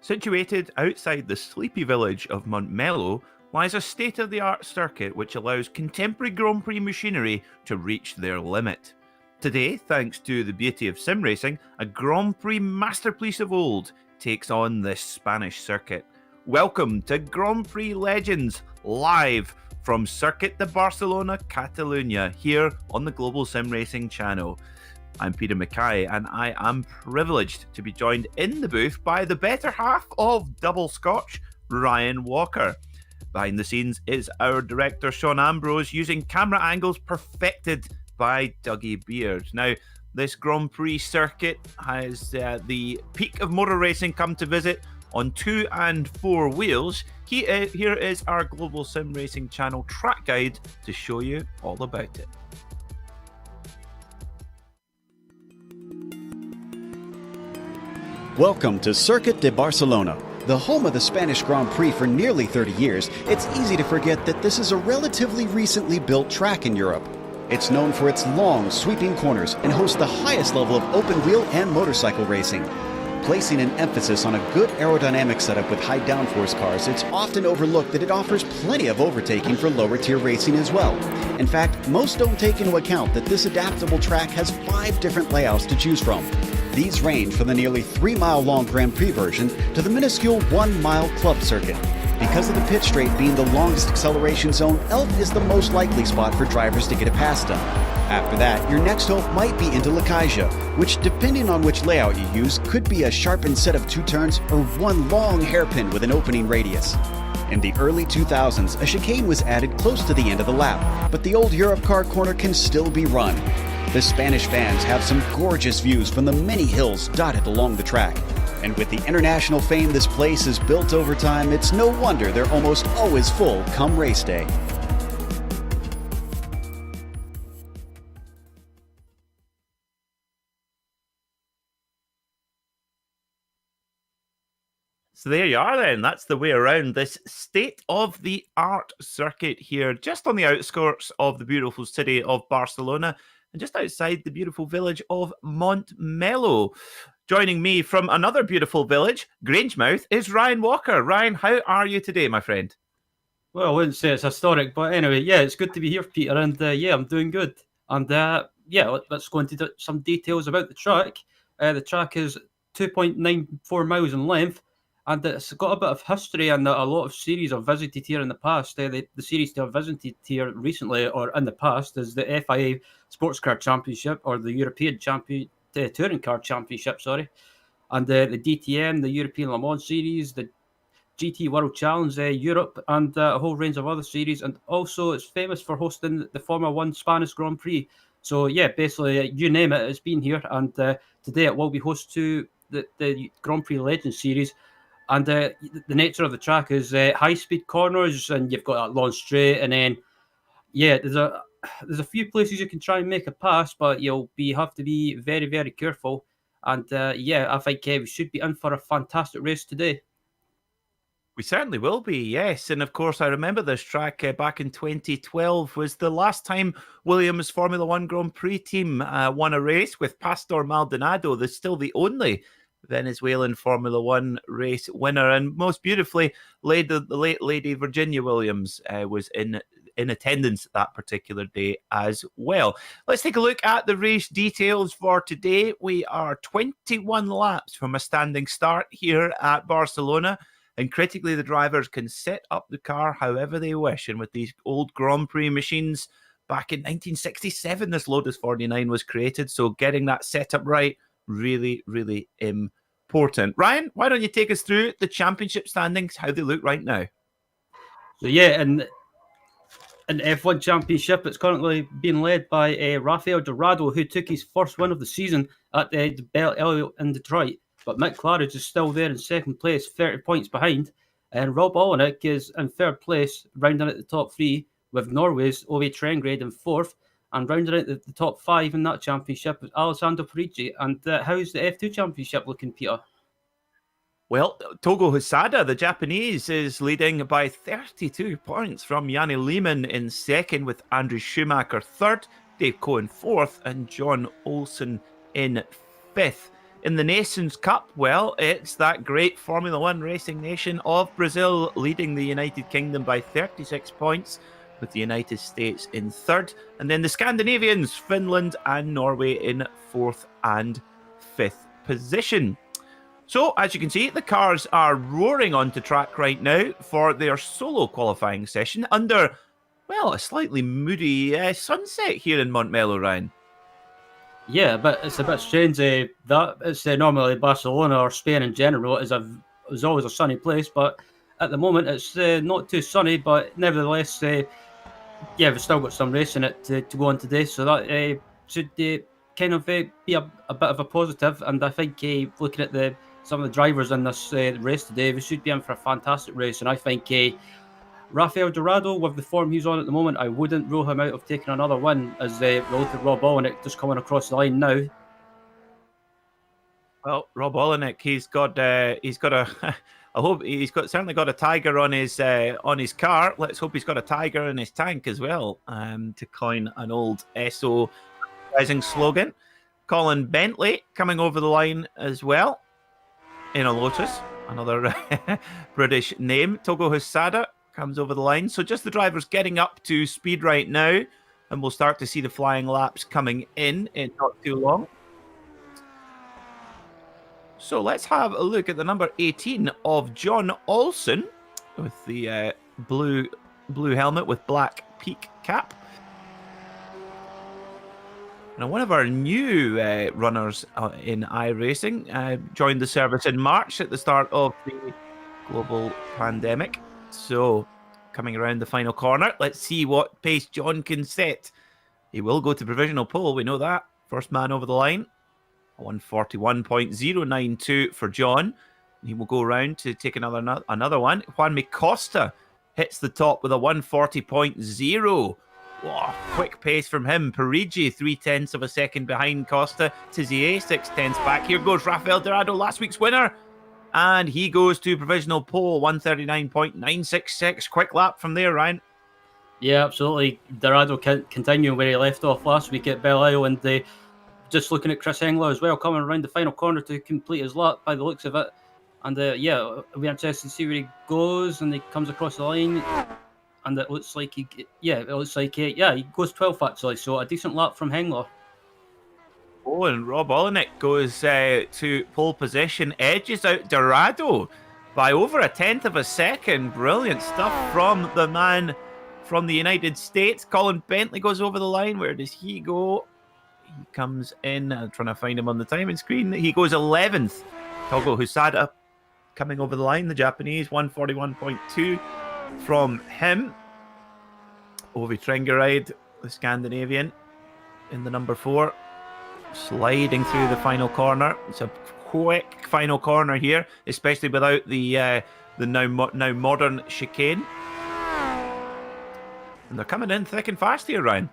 Situated outside the sleepy village of Montmello lies a state-of-the-art circuit which allows contemporary Grand Prix machinery to reach their limit. Today, thanks to the beauty of SimRacing, a Grand Prix masterpiece of old takes on this Spanish circuit. Welcome to Grand Prix Legends, live from Circuit de Barcelona-Catalunya, here on the Global SimRacing channel. I'm Peter Mackay, and I am privileged to be joined in the booth by the better half of Double Scotch, Ryan Walker. Behind the scenes is our director, Sean Ambrose, using camera angles perfected by Dougie Beard. Now, this Grand Prix circuit has the peak of motor racing come to visit on 2 and 4 wheels. Here is our Global Sim Racing channel track guide to show you all about it. Welcome to Circuit de Barcelona. The home of the Spanish Grand Prix for nearly 30 years, it's easy to forget that this is a relatively recently built track in Europe. It's known for its long, sweeping corners and hosts the highest level of open-wheel and motorcycle racing. Placing an emphasis on a good aerodynamic setup with high downforce cars, it's often overlooked that it offers plenty of overtaking for lower-tier racing as well. In fact, most don't take into account that this adaptable track has 5 different layouts to choose from. These range from the nearly 3-mile-long Grand Prix version to the minuscule 1-mile club circuit. Because of the pit straight being the longest acceleration zone, Elf is the most likely spot for drivers to get it past them. After that, your next hope might be into La Caixa, which, depending on which layout you use, could be a sharpened set of 2 turns or one long hairpin with an opening radius. In the early 2000s, a chicane was added close to the end of the lap, but the old Europcar corner can still be run. The Spanish fans have some gorgeous views from the many hills dotted along the track. And with the international fame this place has built over time, it's no wonder they're almost always full come race day. So there you are then. That's the way around this state-of-the-art circuit here, just on the outskirts of the beautiful city of Barcelona and just outside the beautiful village of Montmeló. Joining me from another beautiful village, Grangemouth, is Ryan Walker. Ryan, how are you today, my friend? Well, I wouldn't say it's historic, but anyway, yeah, it's good to be here, Peter, and yeah, I'm doing good. And yeah, let's go into some details about the track. The track is 2.94 miles in length, and it's got a bit of history and a lot of series I've visited here in the past. The series to have visited here recently or in the past is the FIA Sports Car Championship or the European Touring Car Championship, and the DTM, the European Le Mans Series, the GT World Challenge Europe, and a whole range of other series. And also it's famous for hosting the Formula 1 Spanish Grand Prix. So yeah, basically you name it, it's been here. And today it will be host to the Grand Prix Legends Series. And the nature of the track is high-speed corners, and you've got that long straight, and then yeah, there's a few places you can try and make a pass, but you'll have to be very, very careful. And yeah, I think we should be in for a fantastic race today. We certainly will be, yes. And of course, I remember this track back in 2012 was the last time Williams Formula 1 Grand Prix team won a race with Pastor Maldonado. They're still the only Venezuelan Formula 1 race winner. And most beautifully, the late Lady Virginia Williams was in attendance that particular day as well. Let's take a look at the race details for today. We are 21 laps from a standing start here at Barcelona. And critically, the drivers can set up the car however they wish. And with these old Grand Prix machines, back in 1967, this Lotus 49 was created. So getting that setup right, really, really important. Ryan, why don't you take us through the championship standings, how they look right now? So yeah, in the F1 Championship, it's currently being led by Rafael Dorado, who took his first win of the season at the Bell Elliott in Detroit. But Mick Claridge is still there in second place, 30 points behind. And Rob Olenek is in third place, rounding out the top 3, with Norway's Ove Trengrade in fourth. And rounding out the top 5 in that championship is Alessandro Parigi. And how's the F2 Championship looking, Peter? Well, Togo Husada, the Japanese, is leading by 32 points from Janne Lehmann in second, with Andrew Schumacher third, Dave Cohen fourth, and John Olsen in fifth. In the Nations Cup, well, it's that great Formula 1 racing nation of Brazil leading the United Kingdom by 36 points, with the United States in third. And then the Scandinavians, Finland and Norway in fourth and fifth position. So, as you can see, the cars are roaring onto track right now for their solo qualifying session under, well, a slightly moody sunset here in Montmeló, Ryan. Yeah, but it's a bit strange that it's normally Barcelona or Spain in general is always a sunny place, but at the moment it's not too sunny, but nevertheless, yeah, we've still got some racing it to go on today, so that should kind of be a bit of a positive. And I think looking at some of the drivers in this race today, we should be in for a fantastic race. And I think Rafael Dorado, with the form he's on at the moment, I wouldn't rule him out of taking another win, as we look at Rob Olenek just coming across the line now. Well, Rob Olenek, he's got a. I hope certainly got a tiger on his car. Let's hope he's got a tiger in his tank as well. To coin an old SO rising slogan. Colin Bentley coming over the line as well in a Lotus, another British name. Togo Husada comes over the line. So just the drivers getting up to speed right now, and we'll start to see the flying laps coming in not too long. So let's have a look at the number 18 of John Olsen with the blue helmet with black peak cap. Now, one of our new runners in iRacing joined the service in March at the start of the global pandemic. So, coming around the final corner, let's see what pace John can set. He will go to provisional pole, we know that. First man over the line, 141.092 for John. He will go around to take another one. Juanmi Costa hits the top with a 140.0. Whoa, quick pace from him. Parigi, 0.3 of a second behind Costa. Tizier, 0.6 back. Here goes Rafael Dorado, last week's winner. And he goes to provisional pole, 139.966. Quick lap from there, Ryan. Yeah, absolutely. Dorado continuing where he left off last week at Belle Isle, and just looking at Chris Engler as well, coming around the final corner to complete his lap by the looks of it. And it'll be interesting to see where he goes, and he comes across the line. And it looks like he goes 12th actually, so a decent lap from Hengler. Oh, and Rob Olenek goes to pole position, edges out Dorado by over 1/10 of a second. Brilliant stuff from the man from the United States. Colin Bentley goes over the line. Where does he go? He comes in. I'm trying to find him on the timing screen. He goes 11th. Togo Husada coming over the line, the Japanese, 141.2 from him. Ovi Trengeride, the Scandinavian, in the number 4, sliding through the final corner. It's a quick final corner here, especially without the now modern chicane. And they're coming in thick and fast here, Ryan.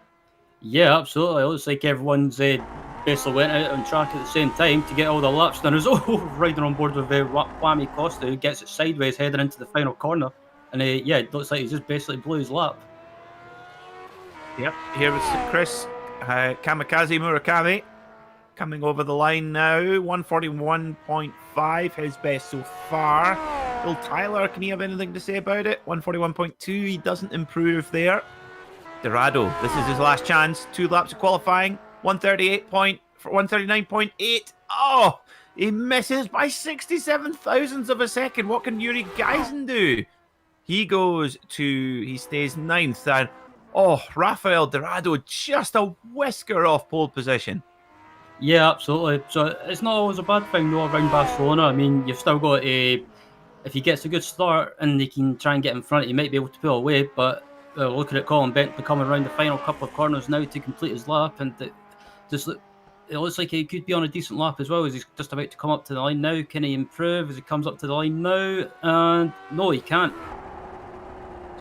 Yeah, absolutely. It looks like everyone's basically went out on track at the same time to get all the laps done. There's riding on board with Juanmi Costa, who gets it sideways heading into the final corner. And it looks like he just basically blew his lap. Yep, here is Chris Kamikaze Murakami coming over the line now. 141.5, his best so far. Will Tyler, can he have anything to say about it? 141.2, he doesn't improve there. Dorado, this is his last chance. 2 laps of qualifying. 139.8. Oh, he misses by 67 thousandths of a second. What can Yuri Geisen do? He stays 9th. And Rafael Dorado just a whisker off pole position. Yeah, absolutely. So it's not always a bad thing though around Barcelona. I mean, you've still got if he gets a good start and he can try and get in front, he might be able to pull away. But looking at Colin Bentley coming around the final couple of corners now to complete his lap, and it looks like he could be on a decent lap as well as he's just about to come up to the line now. Can he improve as he comes up to the line now? And no, he can't.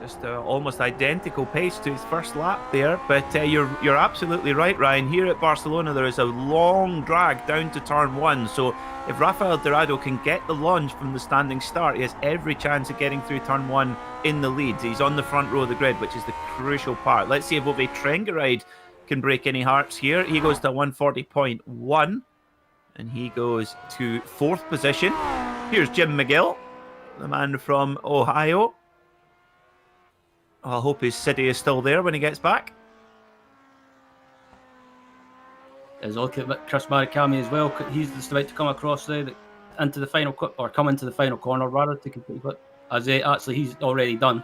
Just almost identical pace to his first lap there, but you're absolutely right, Ryan. Here at Barcelona, there is a long drag down to turn 1, so if Rafael Dorado can get the lunge from the standing start, he has every chance of getting through turn 1 in the lead. He's on the front row of the grid, which is the crucial part. Let's see if Ovi Trengeride can break any hearts here. He goes to 140.1, and he goes to 4th position. Here's Jim McGill, the man from Ohio. I hope his city is still there when he gets back. As I look at Chris Murakami as well, he's just about to come across into the final or come into the final corner rather to complete it. As actually he's already done.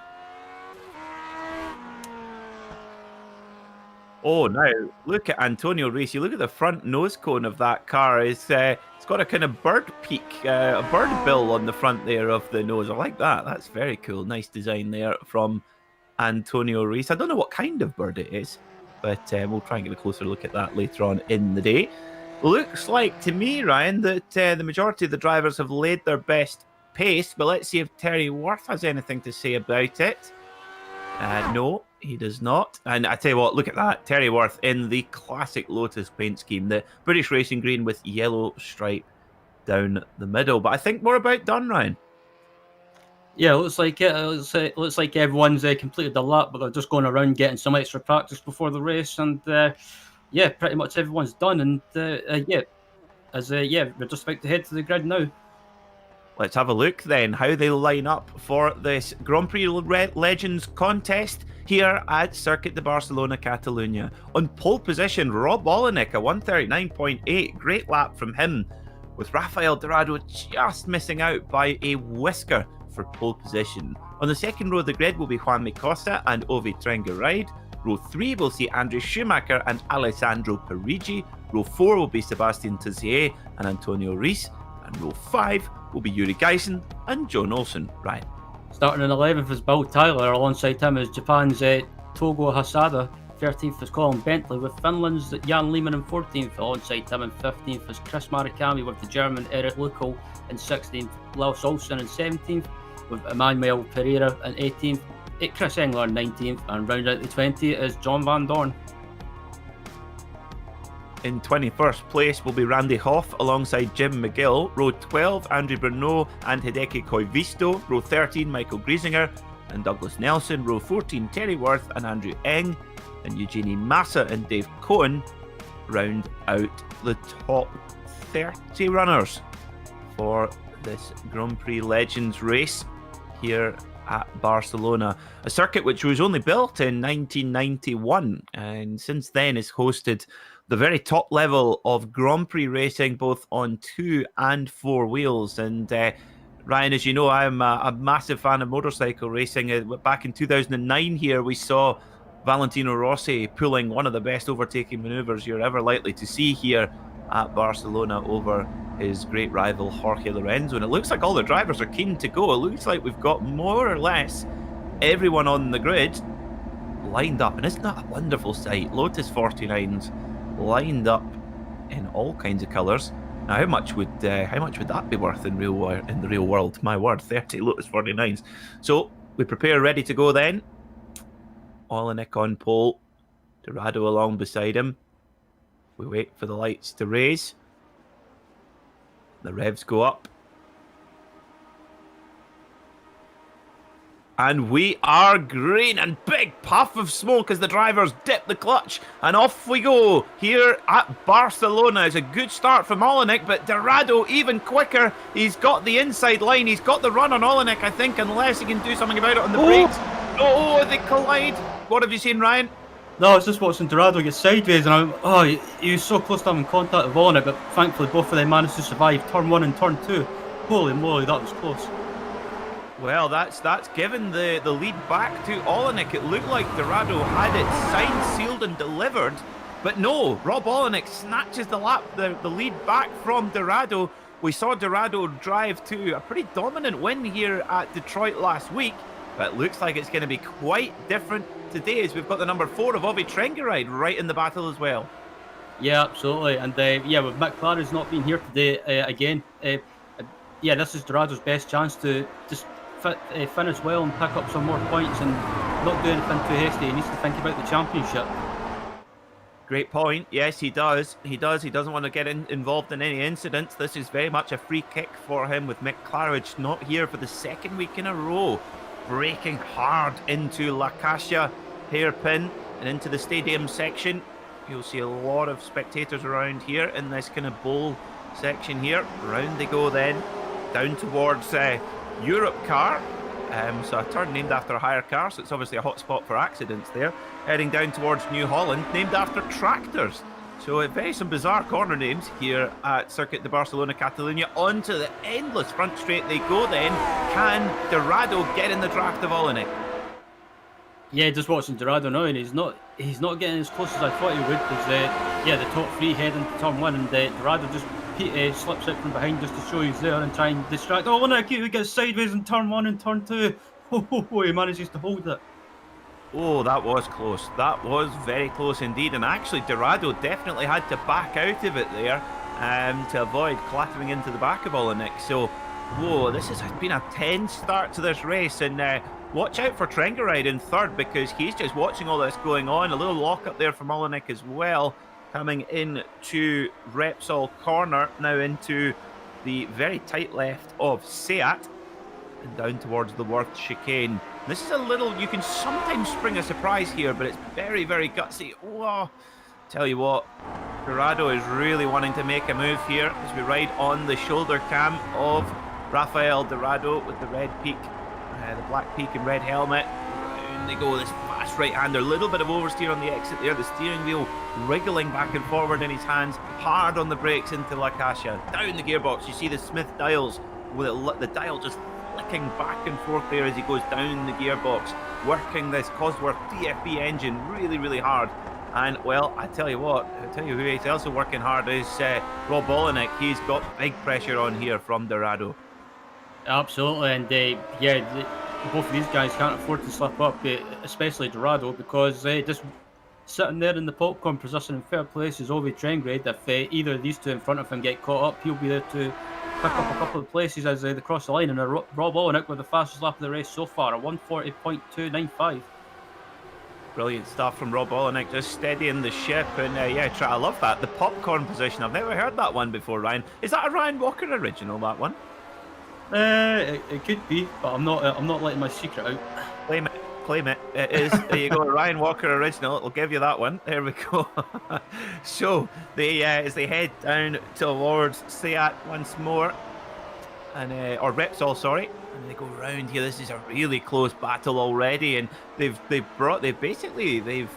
Oh, now look at Antonio Rossi. Look at the front nose cone of that car. It's got a kind of bird peak, a bird bill on the front there of the nose. I like that. That's very cool. Nice design there from Antonio Rossi. I don't know what kind of bird it is, but we'll try and get a closer look at that later on in the day. Looks like to me, Ryan, that the majority of the drivers have laid their best pace, but let's see if Terry Worth has anything to say about it. No, he does not. And I tell you what, look at that. Terry Worth in the classic Lotus paint scheme, the British Racing Green with yellow stripe down the middle. But I think we're about done, Ryan. Yeah, looks like it. Looks like everyone's completed the lap, but they're just going around getting some extra practice before the race. And yeah, pretty much everyone's done. And yeah, we're just about to head to the grid now. Let's have a look then how they line up for this Grand Prix Legends contest here at Circuit de Barcelona-Catalunya. On pole position, Rob Olenek, a 139.8. Great lap from him, with Rafael Dorado just missing out by a whisker for pole position. On the second row of the grid will be Juan Costa and Ovi Trengaride. Row 3 will see André Schumacher and Alessandro Parigi. Row 4 will be Sebastian Tizier and Antonio Reis. And row 5 will be Yuri Geisen and John Olsen. Right. Starting in 11th is Bill Tyler. Alongside him is Japan's Togo Hasada. 13th is Colin Bentley, with Finland's Jan Lehmann in 14th. Alongside him in 15th is Chris Marikami, with the German Eric Luckel in 16th. Lars Olsen in 17th, with Emmanuel Pereira in 18th. Chris Engler in 19th, and round out the 20 is John Van Dorn. In 21st place will be Randy Hoff alongside Jim McGill. Row 12, Andrew Bernot and Hideki Koivisto. Row 13, Michael Griesinger and Douglas Nelson. Row 14, Terry Worth and Andrew Eng. And Eugenie Massa and Dave Cohen round out the top 30 runners for this Grand Prix Legends race here at Barcelona, a circuit which was only built in 1991 and since then has hosted the very top level of Grand Prix racing, both on 2 and 4 wheels. And Ryan, as you know, I'm a massive fan of motorcycle racing. Back in 2009 here, we saw Valentino Rossi pulling one of the best overtaking maneuvers you're ever likely to see here at Barcelona over his great rival Jorge Lorenzo. And it looks like all the drivers are keen to go. It looks like we've got more or less everyone on the grid lined up. And isn't that a wonderful sight? Lotus 49s lined up in all kinds of colours. Now, how much would that be worth in the real world? My word, 30 Lotus 49s. So we prepare, ready to go then. Olenek on pole, Dorado along beside him. We wait for the lights to raise. The revs go up. And we are green, and big puff of smoke as the drivers dip the clutch, and off we go here at Barcelona. It's a good start from Olenek, but Dorado even quicker. He's got the inside line. He's got the run on Olenek, I think, unless he can do something about it on the brakes. Oh, they collide. What have you seen, Ryan? No, I was just watching Dorado get sideways, and he was so close to having contact with Olenek, but thankfully both of them managed to survive turn 1 and turn 2. Holy moly, that was close. Well, that's given the lead back to Olenek. It looked like Dorado had it signed, sealed and delivered, but no, Rob Olenek snatches the lead back from Dorado. We saw Dorado drive to a pretty dominant win here at Detroit last week, but it looks like it's going to be quite different today, as we've got the number 4 of Ovi Trengaride right in the battle as well. Yeah, absolutely. And with Mick Clary's not being here today again, this is Dorado's best chance to just finish well and pick up some more points and not do anything too hasty. He needs to think about the championship. Great point. Yes, he does. He doesn't want to get involved in any incidents. This is very much a free kick for him, with Mick Claridge not here for the second week in a row. Braking hard into La Caixa hairpin and into the stadium section. You'll see a lot of spectators around here in this kind of bowl section here. Round they go then, down towards Europe car. So a turn named after a hire car, so it's obviously a hot spot for accidents there. Heading down towards New Holland, named after tractors. So some bizarre corner names here at Circuit de Barcelona-Catalunya. Onto the endless front straight they go then. Can Dorado get in the draft of Olenek? Yeah, just watching Dorado now, and he's not getting as close as I thought he would, because the top 3 head into turn 1, and Dorado just slips out from behind just to show he's there and try and distract Olenek, who gets sideways in turn 1 and turn 2. He manages to hold it. Oh, that was close. That was very close indeed. And actually, Dorado definitely had to back out of it there to avoid clattering into the back of Olenek. So, this has been a tense start to this race. And watch out for Trengaride in third, because he's just watching all this going on. A little lock up there from Olenek as well. Coming into Repsol corner, now into the very tight left of Seat and down towards the Worth chicane. This is a little, you can sometimes spring a surprise here, but it's very, very gutsy. Whoa. Tell you what, Dorado is really wanting to make a move here as we ride on the shoulder cam of Rafael Dorado with the red peak, the black peak and red helmet. Down they go, this fast right-hander, a little bit of oversteer on the exit there, the steering wheel wriggling back and forward in his hands, hard on the brakes into La Caixa. Down the gearbox, you see the Smith dials, with the dial just flicking back and forth there as he goes down the gearbox, working this Cosworth DFV engine really, really hard. And, well, I tell you what, who is also working hard is Rob Olenek. He's got big pressure on here from Dorado. Absolutely, and both of these guys can't afford to slip up, especially Dorado, because just sitting there in the popcorn position in third place is Ove Trengrade. If either of these two in front of him get caught up, he'll be there to pick up a couple of places as they cross the line. And Rob Olenek with the fastest lap of the race so far, a 1:40.295. Brilliant stuff from Rob Olenek, just steadying the ship. And I love that, the popcorn position. I've never heard that one before, Ryan. Is that a Ryan Walker original, that one? It could be, but I'm not letting my secret out. Claim it. It is. There you go, Ryan Walker original. It'll give you that one. There we go. So as they head down towards Seat once more, and or Repsol, sorry, and they go around here. This is a really close battle already, and they've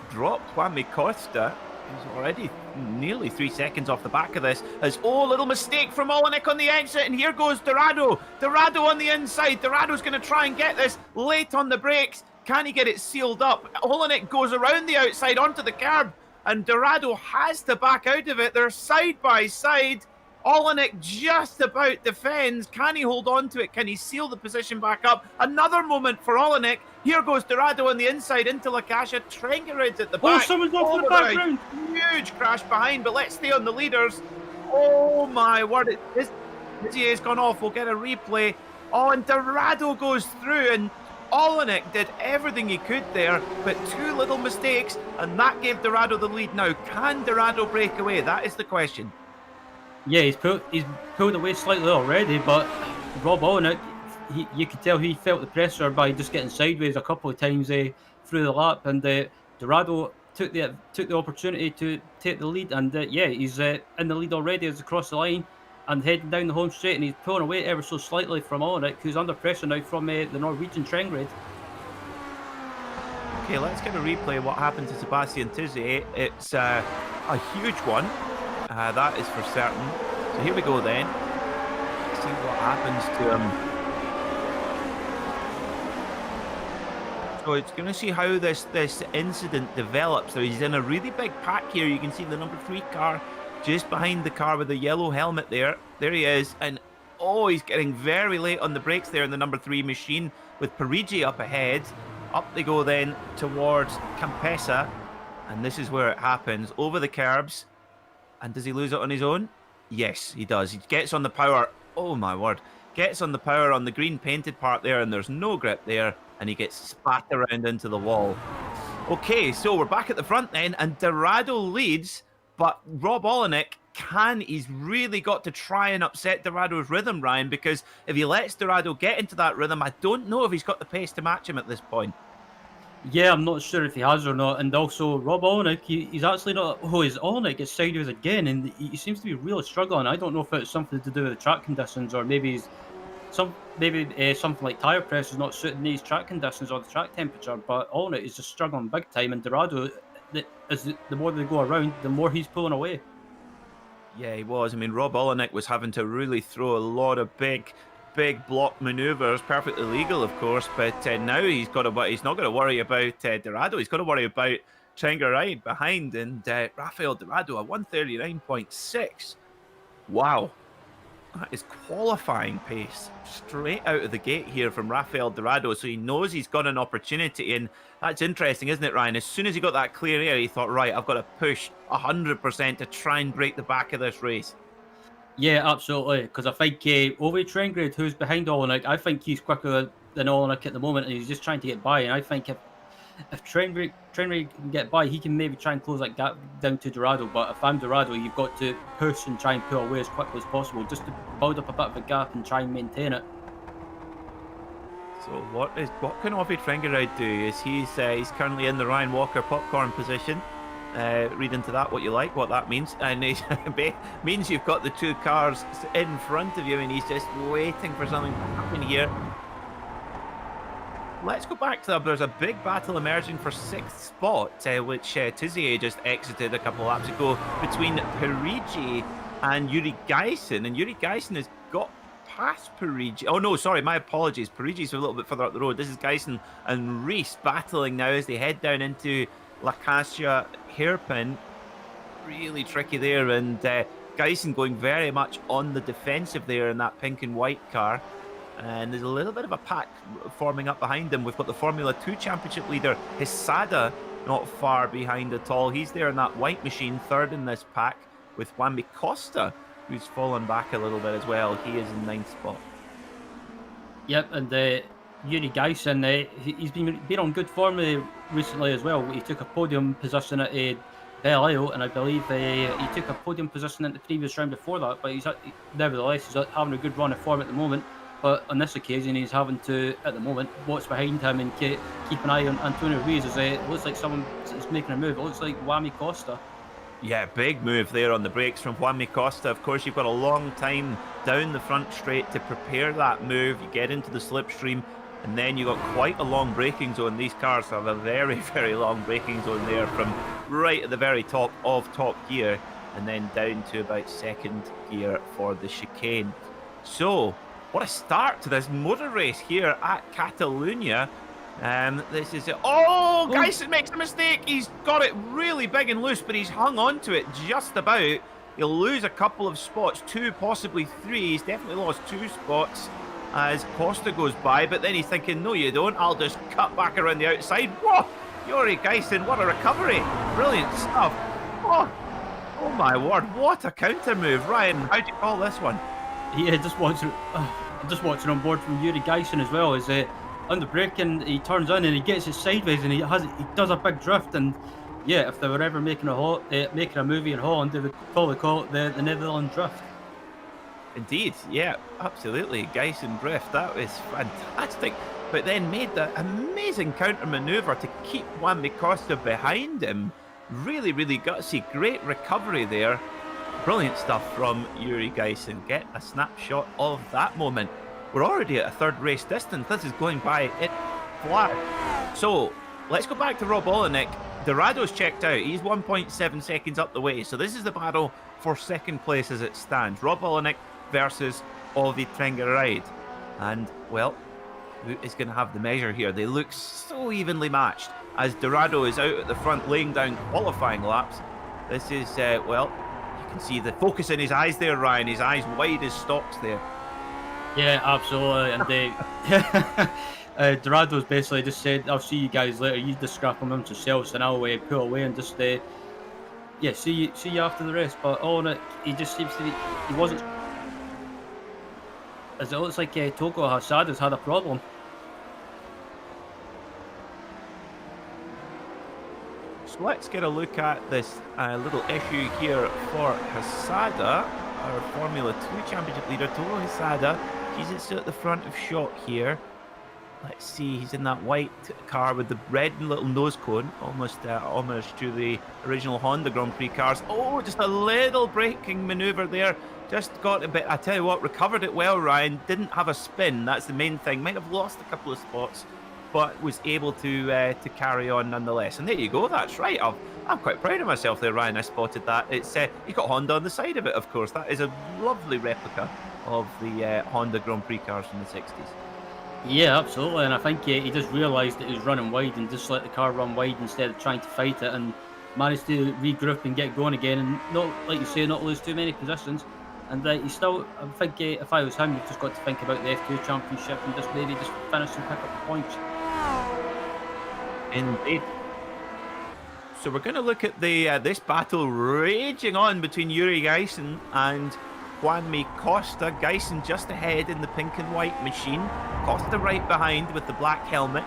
dropped Juan Costa. He's already nearly 3 seconds off the back of this. As little mistake from Olenek on the exit, and here goes Dorado. Dorado on the inside. Dorado's going to try and get this late on the brakes. Can he get it sealed up? Olenek goes around the outside onto the curb, and Dorado has to back out of it. They're side by side. Olenek just about defends. Can he hold on to it? Can he seal the position back up? Another moment for Olenek. Here goes Dorado on the inside into La Caixa. Trengarid's at the back. Oh, someone's off in the background. Huge crash behind, but let's stay on the leaders. Oh my word. This has gone off. We'll get a replay. Oh, and Dorado goes through, and Olenek did everything he could there, but two little mistakes, and that gave Dorado the lead. Now, can Dorado break away? That is the question. Yeah, he's pulled away slightly already, but Rob Olenek, you could tell he felt the pressure by just getting sideways a couple of times through the lap, and Dorado took the opportunity to take the lead, and he's in the lead already as he crossed the line and heading down the home straight, and he's pulling away ever so slightly from Olenek, who's under pressure now from the Norwegian Trengrade. Okay, let's get a replay of what happened to Sebastian Tizier. It's a huge one. That is for certain. So here we go then. Let's see what happens to him. So it's going to see how this incident develops. So he's in a really big pack here. You can see the number 3 car just behind the car with the yellow helmet there. There he is. And he's getting very late on the brakes there in the number 3 machine with Parigi up ahead. Up they go then towards Campesa. And this is where it happens. Over the curbs. And does he lose it on his own? Yes, he does. He gets on the power. Oh, my word. Gets on the power on the green painted part there, and there's no grip there, and he gets spat around into the wall. Okay, so we're back at the front then, and Dorado leads, but Rob Olenek he's really got to try and upset Dorado's rhythm, Ryan, because if he lets Dorado get into that rhythm, I don't know if he's got the pace to match him at this point. Yeah, I'm not sure if he has or not. And also, Rob Olenek, he's actually not... his Olenek is sideways again, and he seems to be really struggling. I don't know if it's something to do with the track conditions, or maybe something like tyre pressure is not suiting these track conditions or the track temperature, but Olenek is just struggling big time, and Dorado, the more they go around, the more he's pulling away. Yeah, he was. I mean, Rob Olenek was having to really throw a lot of big block manoeuvres, perfectly legal, of course, but now he's not got to worry about Dorado. He's got to worry about Trengarid behind, and Rafael Dorado, a 139.6. Wow. That is qualifying pace straight out of the gate here from Rafael Dorado, so he knows he's got an opportunity, and that's interesting, isn't it, Ryan? As soon as he got that clear air, he thought, right, I've got to push 100% to try and break the back of this race. Yeah, absolutely, because I think Ove Trengrade, who's behind Olenek, I think he's quicker than Olenek at the moment, and he's just trying to get by, and I think if Trainwreck can get by, he can maybe try and close that gap down to Dorado. But if I'm Dorado, you've got to push and try and pull away as quickly as possible, just to build up a bit of a gap and try and maintain it. So what can Ovid Trengeride do? Is he's currently in the Ryan Walker popcorn position. Read into that what you like, what that means. And it means you've got the two cars in front of you and he's just waiting for something to happen here. Let's go back to that. There's a big battle emerging for 6th spot, which Tizier just exited a couple laps ago, between Parigi and Yuri Geisen. And Yuri Geisen has got past Parigi. Oh no, sorry, my apologies. Parigi's a little bit further up the road. This is Geisen and Reese battling now as they head down into La Cassia hairpin. Really tricky there, and Geisen going very much on the defensive there in that pink and white car. And there's a little bit of a pack forming up behind him. We've got the Formula 2 Championship leader, Hisada, not far behind at all. He's there in that white machine, third in this pack, with Juan Costa, who's fallen back a little bit as well. He is in 9th spot. Yep, and Yuri Geisen, he's been on good form recently as well. He took a podium position at Belle Isle, and I believe he took a podium position in the previous round before that, but nevertheless, he's having a good run of form at the moment. But on this occasion, he's having to, at the moment, watch behind him and keep an eye on Antonio Ruiz, as it looks like someone is making a move. It looks like Juan Costa. Yeah, big move there on the brakes from Juan Costa. Of course, you've got a long time down the front straight to prepare that move. You get into the slipstream, and then you've got quite a long braking zone. These cars have a very, very long braking zone there, from right at the very top of top gear, and then down to about 2nd gear for the chicane. So, what a start to this motor race here at Catalunya. This is it. Oh, Geisen makes a mistake. He's got it really big and loose, but he's hung on to it just about. He'll lose a couple of spots, 2, possibly 3. He's definitely lost 2 spots as Costa goes by, but then he's thinking, no, you don't. I'll just cut back around the outside. Whoa! Yuri Geisen, what a recovery. Brilliant stuff. Oh my word, what a counter move. Ryan, how do you call this one? Yeah, just watching on board from Yuri Geisen as well. Is under braking, he turns in and he gets it sideways, and he does a big drift. And yeah, if they were ever making a movie in Holland, they would probably call it the Netherlands drift. Indeed, yeah, absolutely. Geisen drift, that was fantastic. But then made that amazing counter maneuver to keep Juan Costa behind him. Really, really gutsy. Great recovery there. Brilliant stuff from Yuri Geisen. Get a snapshot of that moment. We're already at a 3rd race distance. This is going by it flat. So let's go back to Rob Olenek. Dorado's checked out. He's 1.7 seconds up the way. So this is the battle for 2nd place as it stands. Rob Olenek versus Ovid Trengeride. And, well, who is going to have the measure here? They look so evenly matched as Dorado is out at the front laying down qualifying laps. This is, well, you can see the focus in his eyes there, Ryan. His eyes wide as stalks there. Yeah, absolutely. And Dorado's basically just said, I'll see you guys later. You just scrap amongst yourselves and I'll pull away and just, yeah, see you after the race. But all in it, he just seems to be, he wasn't, as it looks like Togo Hasada's had a problem. So let's get a look at this little issue here for Hasada, our Formula 2 Championship leader, Togo Hasada. He's still at the front of shot here. Let's see, he's in that white car with the red little nose cone, almost homage to the original Honda Grand Prix cars. Oh, just a little braking manoeuvre there. Just got a bit, I tell you what, recovered it well, Ryan. Didn't have a spin, that's the main thing. Might have lost a couple of spots, but was able to carry on nonetheless. And there you go, that's right. I'm quite proud of myself there, Ryan. I spotted that. It's you got Honda on the side of it, of course. That is a lovely replica of the Honda Grand Prix cars from the 60s. Yeah, absolutely. And I think he just realised that he was running wide and just let the car run wide instead of trying to fight it, and managed to regroup and get going again, and not, like you say, not lose too many positions. And he still, I think if I was him, you've just got to think about the F2 Championship and just maybe just finish and pick up the points. Indeed. So we're going to look at the this battle raging on between Yuri Geisen and Juan Costa. Geisen just ahead in the pink and white machine. Costa right behind with the black helmet.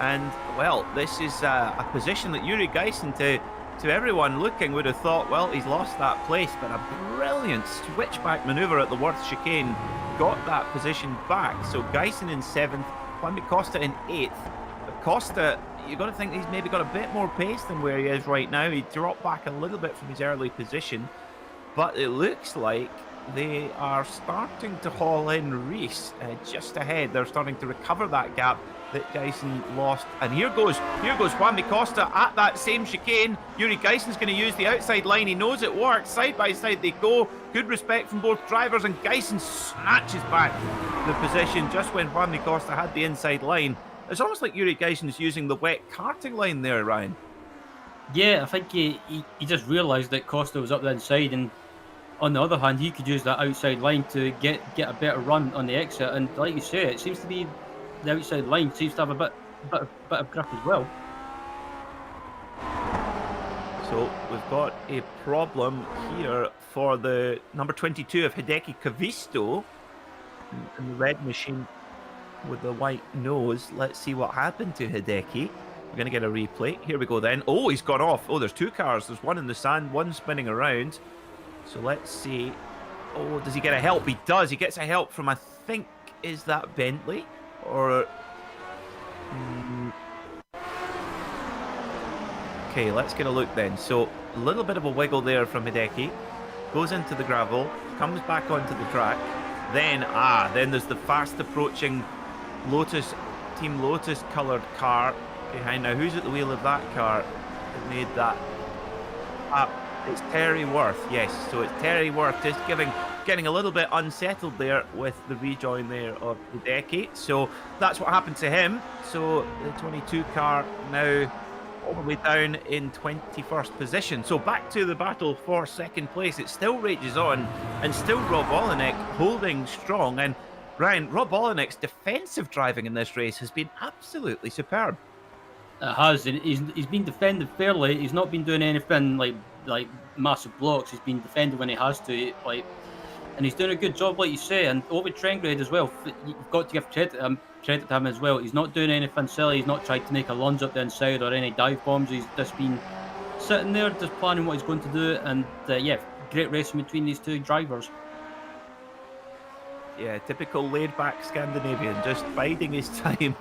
And, well, this is a position that Yuri Geisen, to everyone looking, would have thought, well, he's lost that place. But a brilliant switchback manoeuvre at the Worth chicane got that position back. So Geisen in 7th, Juan Costa in 8th. But Costa, you've got to think he's maybe got a bit more pace than where he is right now. He dropped back a little bit from his early position. But it looks like they are starting to haul in Reese just ahead. They're starting to recover that gap that Geisen lost. And here goes Juan Costa at that same chicane. Yuri Geisen's going to use the outside line. He knows it works. Side by side they go. Good respect from both drivers, and Geisen snatches back the position just when Juan Costa had the inside line. It's almost like Yuri Geisen's using the wet karting line there, Ryan. Yeah, I think he just realised that Costa was up the inside, and on the other hand, he could use that outside line to get a better run on the exit. And like you say, it seems to be the outside line seems to have a bit of grip as well. So we've got a problem here for the number 22 of Hideki Kavisto in the red machine with the white nose. Let's see what happened to Hideki. We're going to get a replay. Here we go then. Oh, he's gone off. Oh, there's two cars. There's one in the sand, one spinning around. So let's see. Oh, does he get a help? He does. He gets a help from, I think, is that Bentley? Or... Okay, let's get a look then. So, a little bit of a wiggle there from Hideki. Goes into the gravel. Comes back onto the track. Then there's the fast approaching Lotus, Team Lotus coloured car behind. Now, who's at the wheel of that car that made that up? It's Terry Worth, yes. So it's Terry Worth just getting a little bit unsettled there with the rejoin there of Hideki. So that's what happened to him. So the 22 car now all the way down in 21st position. So back to the battle for second place. It still rages on, and still Rob Olenek holding strong. And Ryan, Rob Olenek defensive driving in this race has been absolutely superb. It has. He's been defended fairly. He's not been doing anything like massive blocks. He's been defended when he has to, and he's doing a good job, like you say. And over Trengrid as well, you've got to give credit to him as well. He's not doing anything silly. He's not trying to make a lunge up the inside or any dive bombs. He's just been sitting there, just planning what he's going to do. And great racing between these two drivers. Yeah, typical laid-back Scandinavian, just biding his time,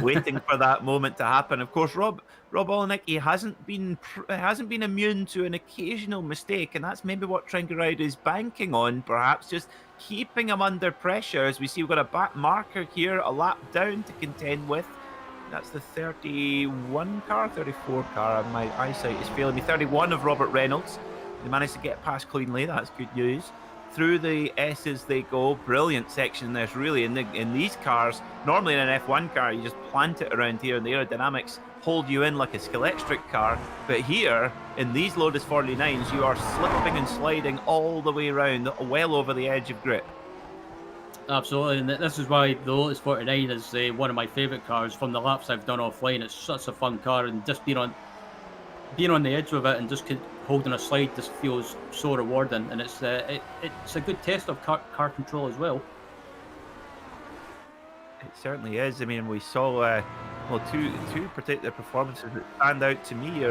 waiting for that moment to happen. Of course, Rob Olenek, he hasn't been immune to an occasional mistake, and that's maybe what Trengaride is banking on, perhaps just keeping him under pressure. As we see, we've got a back marker here, a lap down to contend with. That's the 31 car, 34 car. My eyesight is failing me. 31 of Robert Reynolds. They managed to get past cleanly. That's good news. Through the S's they go. Brilliant section in this, really. In these cars, normally in an F1 car, you just plant it around here and the aerodynamics hold you in like a Skeletric car. But here, in these Lotus 49s, you are slipping and sliding all the way around, well over the edge of grip. Absolutely, and this is why the Lotus 49 is one of my favourite cars from the laps I've done offline. It's such a fun car, and just being on the edge of it and just holding a slide just feels so rewarding, and it's a good test of car control as well. It certainly is. I mean, we saw two particular performances that stand out to me. We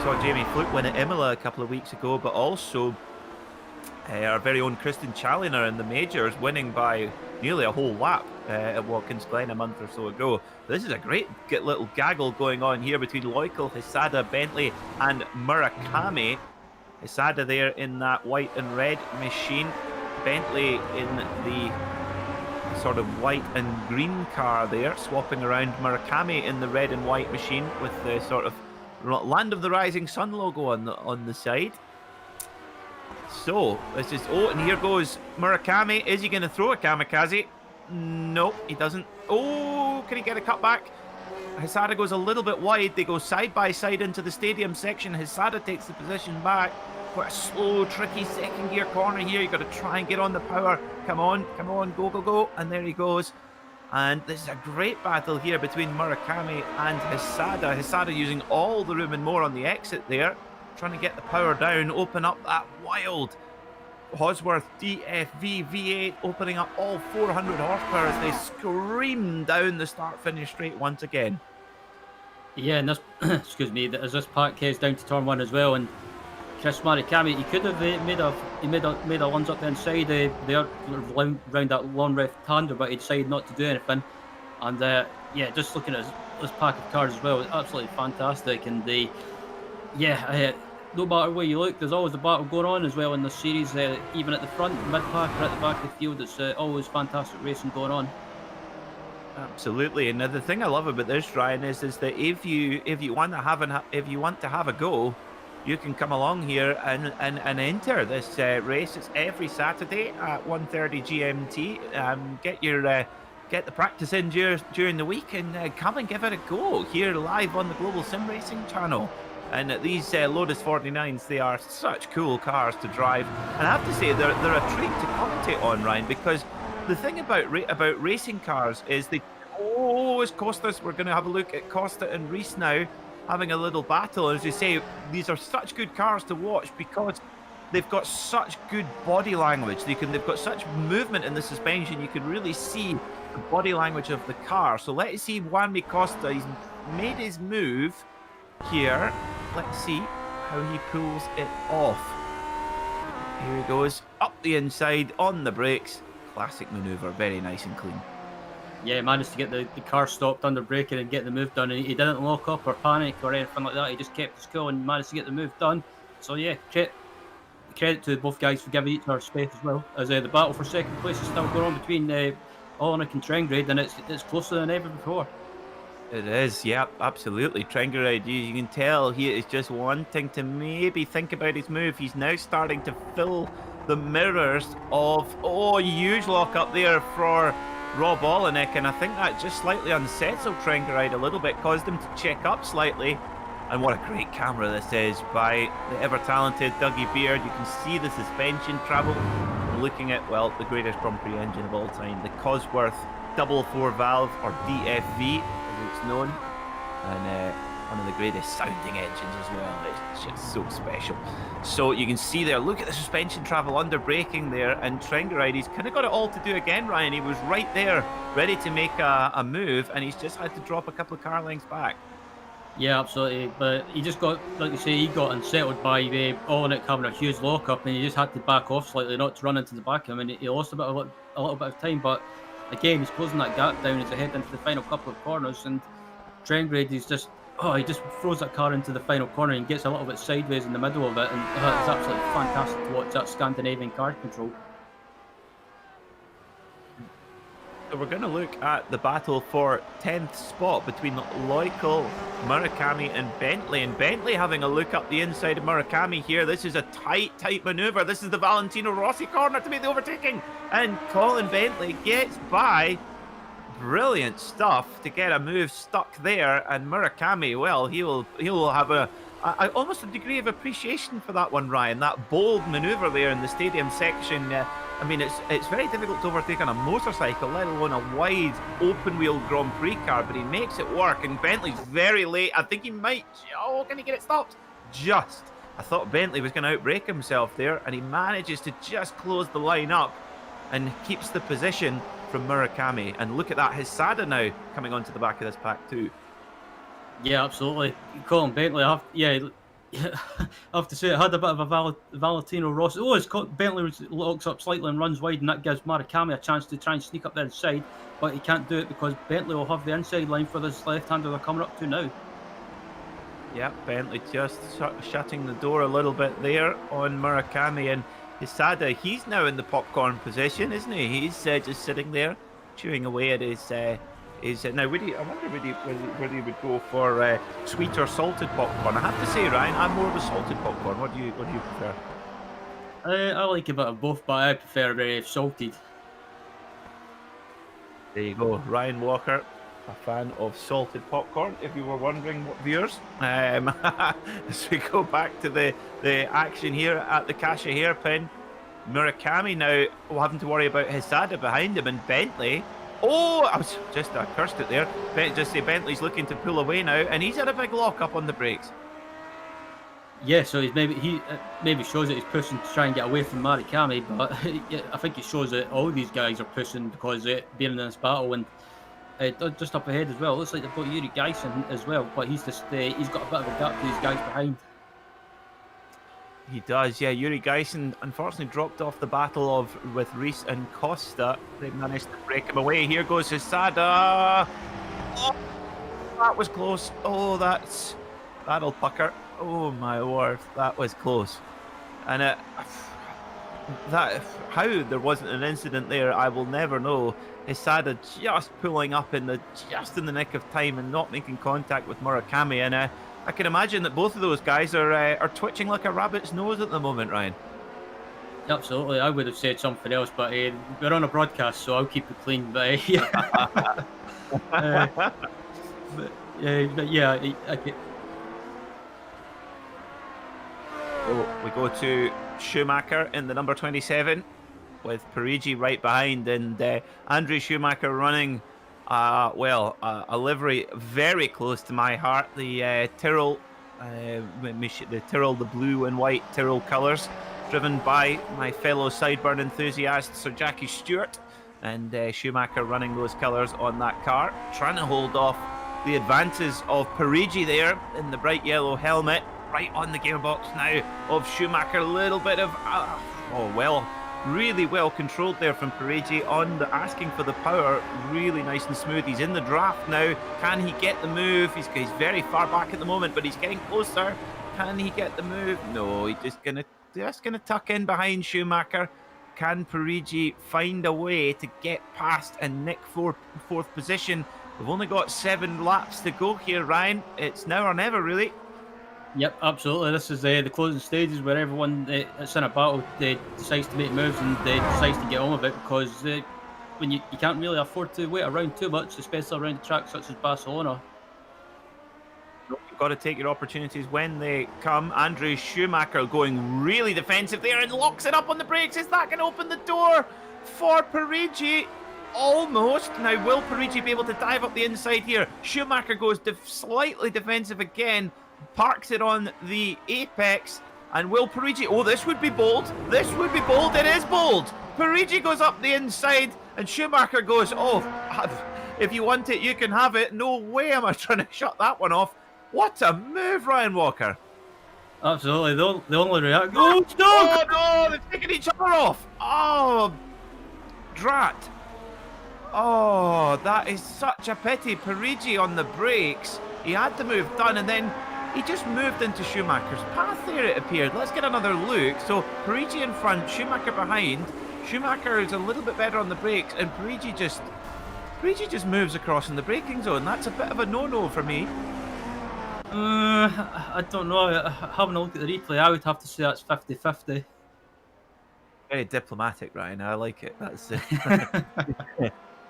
saw Jamie Fluke win at Imola a couple of weeks ago, but also our very own Kristen Challoner in the majors, winning by nearly a whole lap at Watkins Glen a month or so ago. This is a great little gaggle going on here between Loikel, Hisada, Bentley and Murakami. Hisada there in that white and red machine. Bentley in the sort of white and green car there, swapping around. Murakami in the red and white machine with the sort of Land of the Rising Sun logo on the side. So, this is... Oh, and here goes Murakami. Is he going to throw a kamikaze? No, he doesn't. Oh, can he get a cutback? Hisada goes a little bit wide. They go side by side into the stadium section. Hisada takes the position back. Quite a slow, tricky second gear corner here. You've got to try and get on the power. Come on, go, go, go. And there he goes. And this is a great battle here between Murakami and Hisada. Hisada using all the room and more on the exit there. Trying to get the power down, open up that wild Ford-Cosworth DFV V8 opening up all 400 horsepower as they scream down the start-finish straight once again. Yeah, and this, excuse me, as this pack heads down to turn 1 as well, and Chris Marikami, he could have made a lunge up the inside there round that long left-hander, but he decided not to do anything. And yeah, just looking at this pack of cars as well, it's absolutely fantastic. And no matter where you look, there's always a battle going on as well in the series, even at the front, mid-pack, or at the back of the field. It's always fantastic racing going on. Absolutely, and the thing I love about this, Ryan, is that if you want to have a go, you can come along here and enter this race. It's every Saturday at 1:30 GMT. Get the practice in during the week and come and give it a go here live on the Global SimRacing channel. And these Lotus 49s, they are such cool cars to drive. And I have to say, they're a treat to commentate on, Ryan, because the thing about racing cars is they always cost us. We're going to have a look at Costa and Reese now, having a little battle. As you say, these are such good cars to watch because they've got such good body language. They've got such movement in the suspension. You can really see the body language of the car. So let's see Juanmi Costa. He's made his move here. Let's see how he pulls it off. Here he goes, up the inside, on the brakes. Classic manoeuvre, very nice and clean. Yeah, he managed to get the car stopped under braking and get the move done. And he didn't lock up or panic or anything like that. He just kept his cool and managed to get the move done. So yeah, credit to both guys for giving each other space as well. As the battle for second place is still going on between Olenek and Trengrade, and it's closer than ever before. It is, yeah, absolutely. Trengrade, you can tell he is just wanting to maybe think about his move. He's now starting to fill the mirrors of, huge lock up there for Rob Olenek, and I think that just slightly unsettled Trengrade a little bit, caused him to check up slightly. And what a great camera this is by the ever-talented Dougie Beard. You can see the suspension travel. Looking at, well, the greatest Grand Prix engine of all time, the Cosworth double 4-valve, or DFV, as it's known. And one of the greatest sounding engines as well. It's just so special. So you can see there, look at the suspension travel under braking there, and Trengrade, he's kind of got it all to do again, Ryan. He was right there, ready to make a move, and he's just had to drop a couple of car lengths back. Yeah, absolutely. But he just got, like you say, he got unsettled by Olenek having a huge lock-up, and he just had to back off slightly, not to run into the back of him, and he lost a little bit of time. But again, he's closing that gap down as they head into the final couple of corners, and Trengrade, he just throws that car into the final corner and gets a little bit sideways in the middle of it, and it's absolutely fantastic to watch that Scandinavian car control. So we're going to look at the battle for 10th spot between Loikel, Murakami and Bentley. And Bentley having a look up the inside of Murakami here. This is a tight manoeuvre. This is the Valentino Rossi corner to make the overtaking. And Colin Bentley gets by. Brilliant stuff to get a move stuck there. And Murakami, well, he will have almost a degree of appreciation for that one, Ryan. That bold manoeuvre there in the stadium section. I mean, it's very difficult to overtake on a motorcycle, let alone a wide, open-wheel Grand Prix car, but he makes it work, and Bentley's very late. I think he might... Oh, can he get it stopped? Just. I thought Bentley was going to outbrake himself there, and he manages to just close the line up and keeps the position from Murakami. And look at that, Hissada now coming onto the back of this pack too. Yeah, absolutely. Colin Bentley, I have to say, it had a bit of a Valentino Rossi. Bentley locks up slightly and runs wide, and that gives Murakami a chance to try and sneak up the inside, but he can't do it because Bentley will have the inside line for this left-hander they're coming up to now. Yep, Bentley just shutting the door a little bit there on Murakami, and Hissada, he's now in the popcorn position, isn't he? He's just sitting there, chewing away at his... now, I wonder whether he would go for sweet or salted popcorn. I have to say, Ryan, I'm more of a salted popcorn. What do you prefer? I like a bit of both, but I prefer salted. There you go, Ryan Walker, a fan of salted popcorn, if you were wondering, viewers. As we go back to the action here at the Kasha hairpin, Murakami now having to worry about Hissada behind him, and Bentley. Oh, I cursed it there. Bentley's looking to pull away now, and he's had a big lock up on the brakes. Yeah, so he maybe shows that he's pushing to try and get away from Marikami, but yeah, I think it shows that all these guys are pushing because being in this battle, and just up ahead as well. Looks like they've got Yuri Geisen as well, but he's just he's got a bit of a gap to these guys behind. He does, yeah. Yuri Geisen unfortunately dropped off the battle with Reese and Costa. They managed to break him away. Here goes Hisada. Oh, that was close. Oh, that'll pucker. Oh my word, that was close. And how there wasn't an incident there, I will never know. Hisada just pulling up just in the nick of time and not making contact with Murakami, and I can imagine that both of those guys are twitching like a rabbit's nose at the moment, Ryan. Absolutely, I would have said something else, but we're on a broadcast, so I'll keep it clean. But yeah, I get. Oh, we go to Schumacher in the number 27 with Parigi right behind, and Andre Schumacher running a livery very close to my heart, the Tyrrell, the blue and white Tyrrell colours, driven by my fellow sideburn enthusiast Sir Jackie Stewart, and Schumacher running those colours on that car, trying to hold off the advances of Parigi there in the bright yellow helmet, right on the gearbox now of Schumacher. A little bit of really well controlled there from Parigi on the asking for the power. Really nice and smooth. He's in the draft now. Can he get the move? He's very far back at the moment, but he's getting closer. Can he get the move? No, he's just gonna tuck in behind Schumacher. Can Parigi find a way to get past and nick fourth position? We've only got 7 laps to go here, Ryan. It's now or never, really. Yep, absolutely. This is the closing stages where everyone that's in a battle decides to make moves and decides to get on with it, because when you can't really afford to wait around too much, especially around a track such as Barcelona. You've got to take your opportunities when they come. Andre Schumacher going really defensive there and locks it up on the brakes. Is that going to open the door for Parigi? Almost. Now, will Parigi be able to dive up the inside here? Schumacher goes slightly defensive again. Parks it on the apex, and will Parigi... Oh, this would be bold. This would be bold. It is bold. Parigi goes up the inside, and Schumacher goes, oh, if you want it, you can have it. No way am I trying to shut that one off. What a move, Ryan Walker. Absolutely. The only reaction... Oh, no, they're taking each other off. Oh, drat. Oh, that is such a pity. Parigi on the brakes. He had the move done, and then he just moved into Schumacher's path there, it appeared. Let's get another look. So Parigi in front, Schumacher behind. Schumacher is a little bit better on the brakes, and Parigi just moves across in the braking zone. That's a bit of a no-no for me. I don't know. Having a look at the replay, I would have to say that's 50-50. Very diplomatic, Ryan. I like it. That's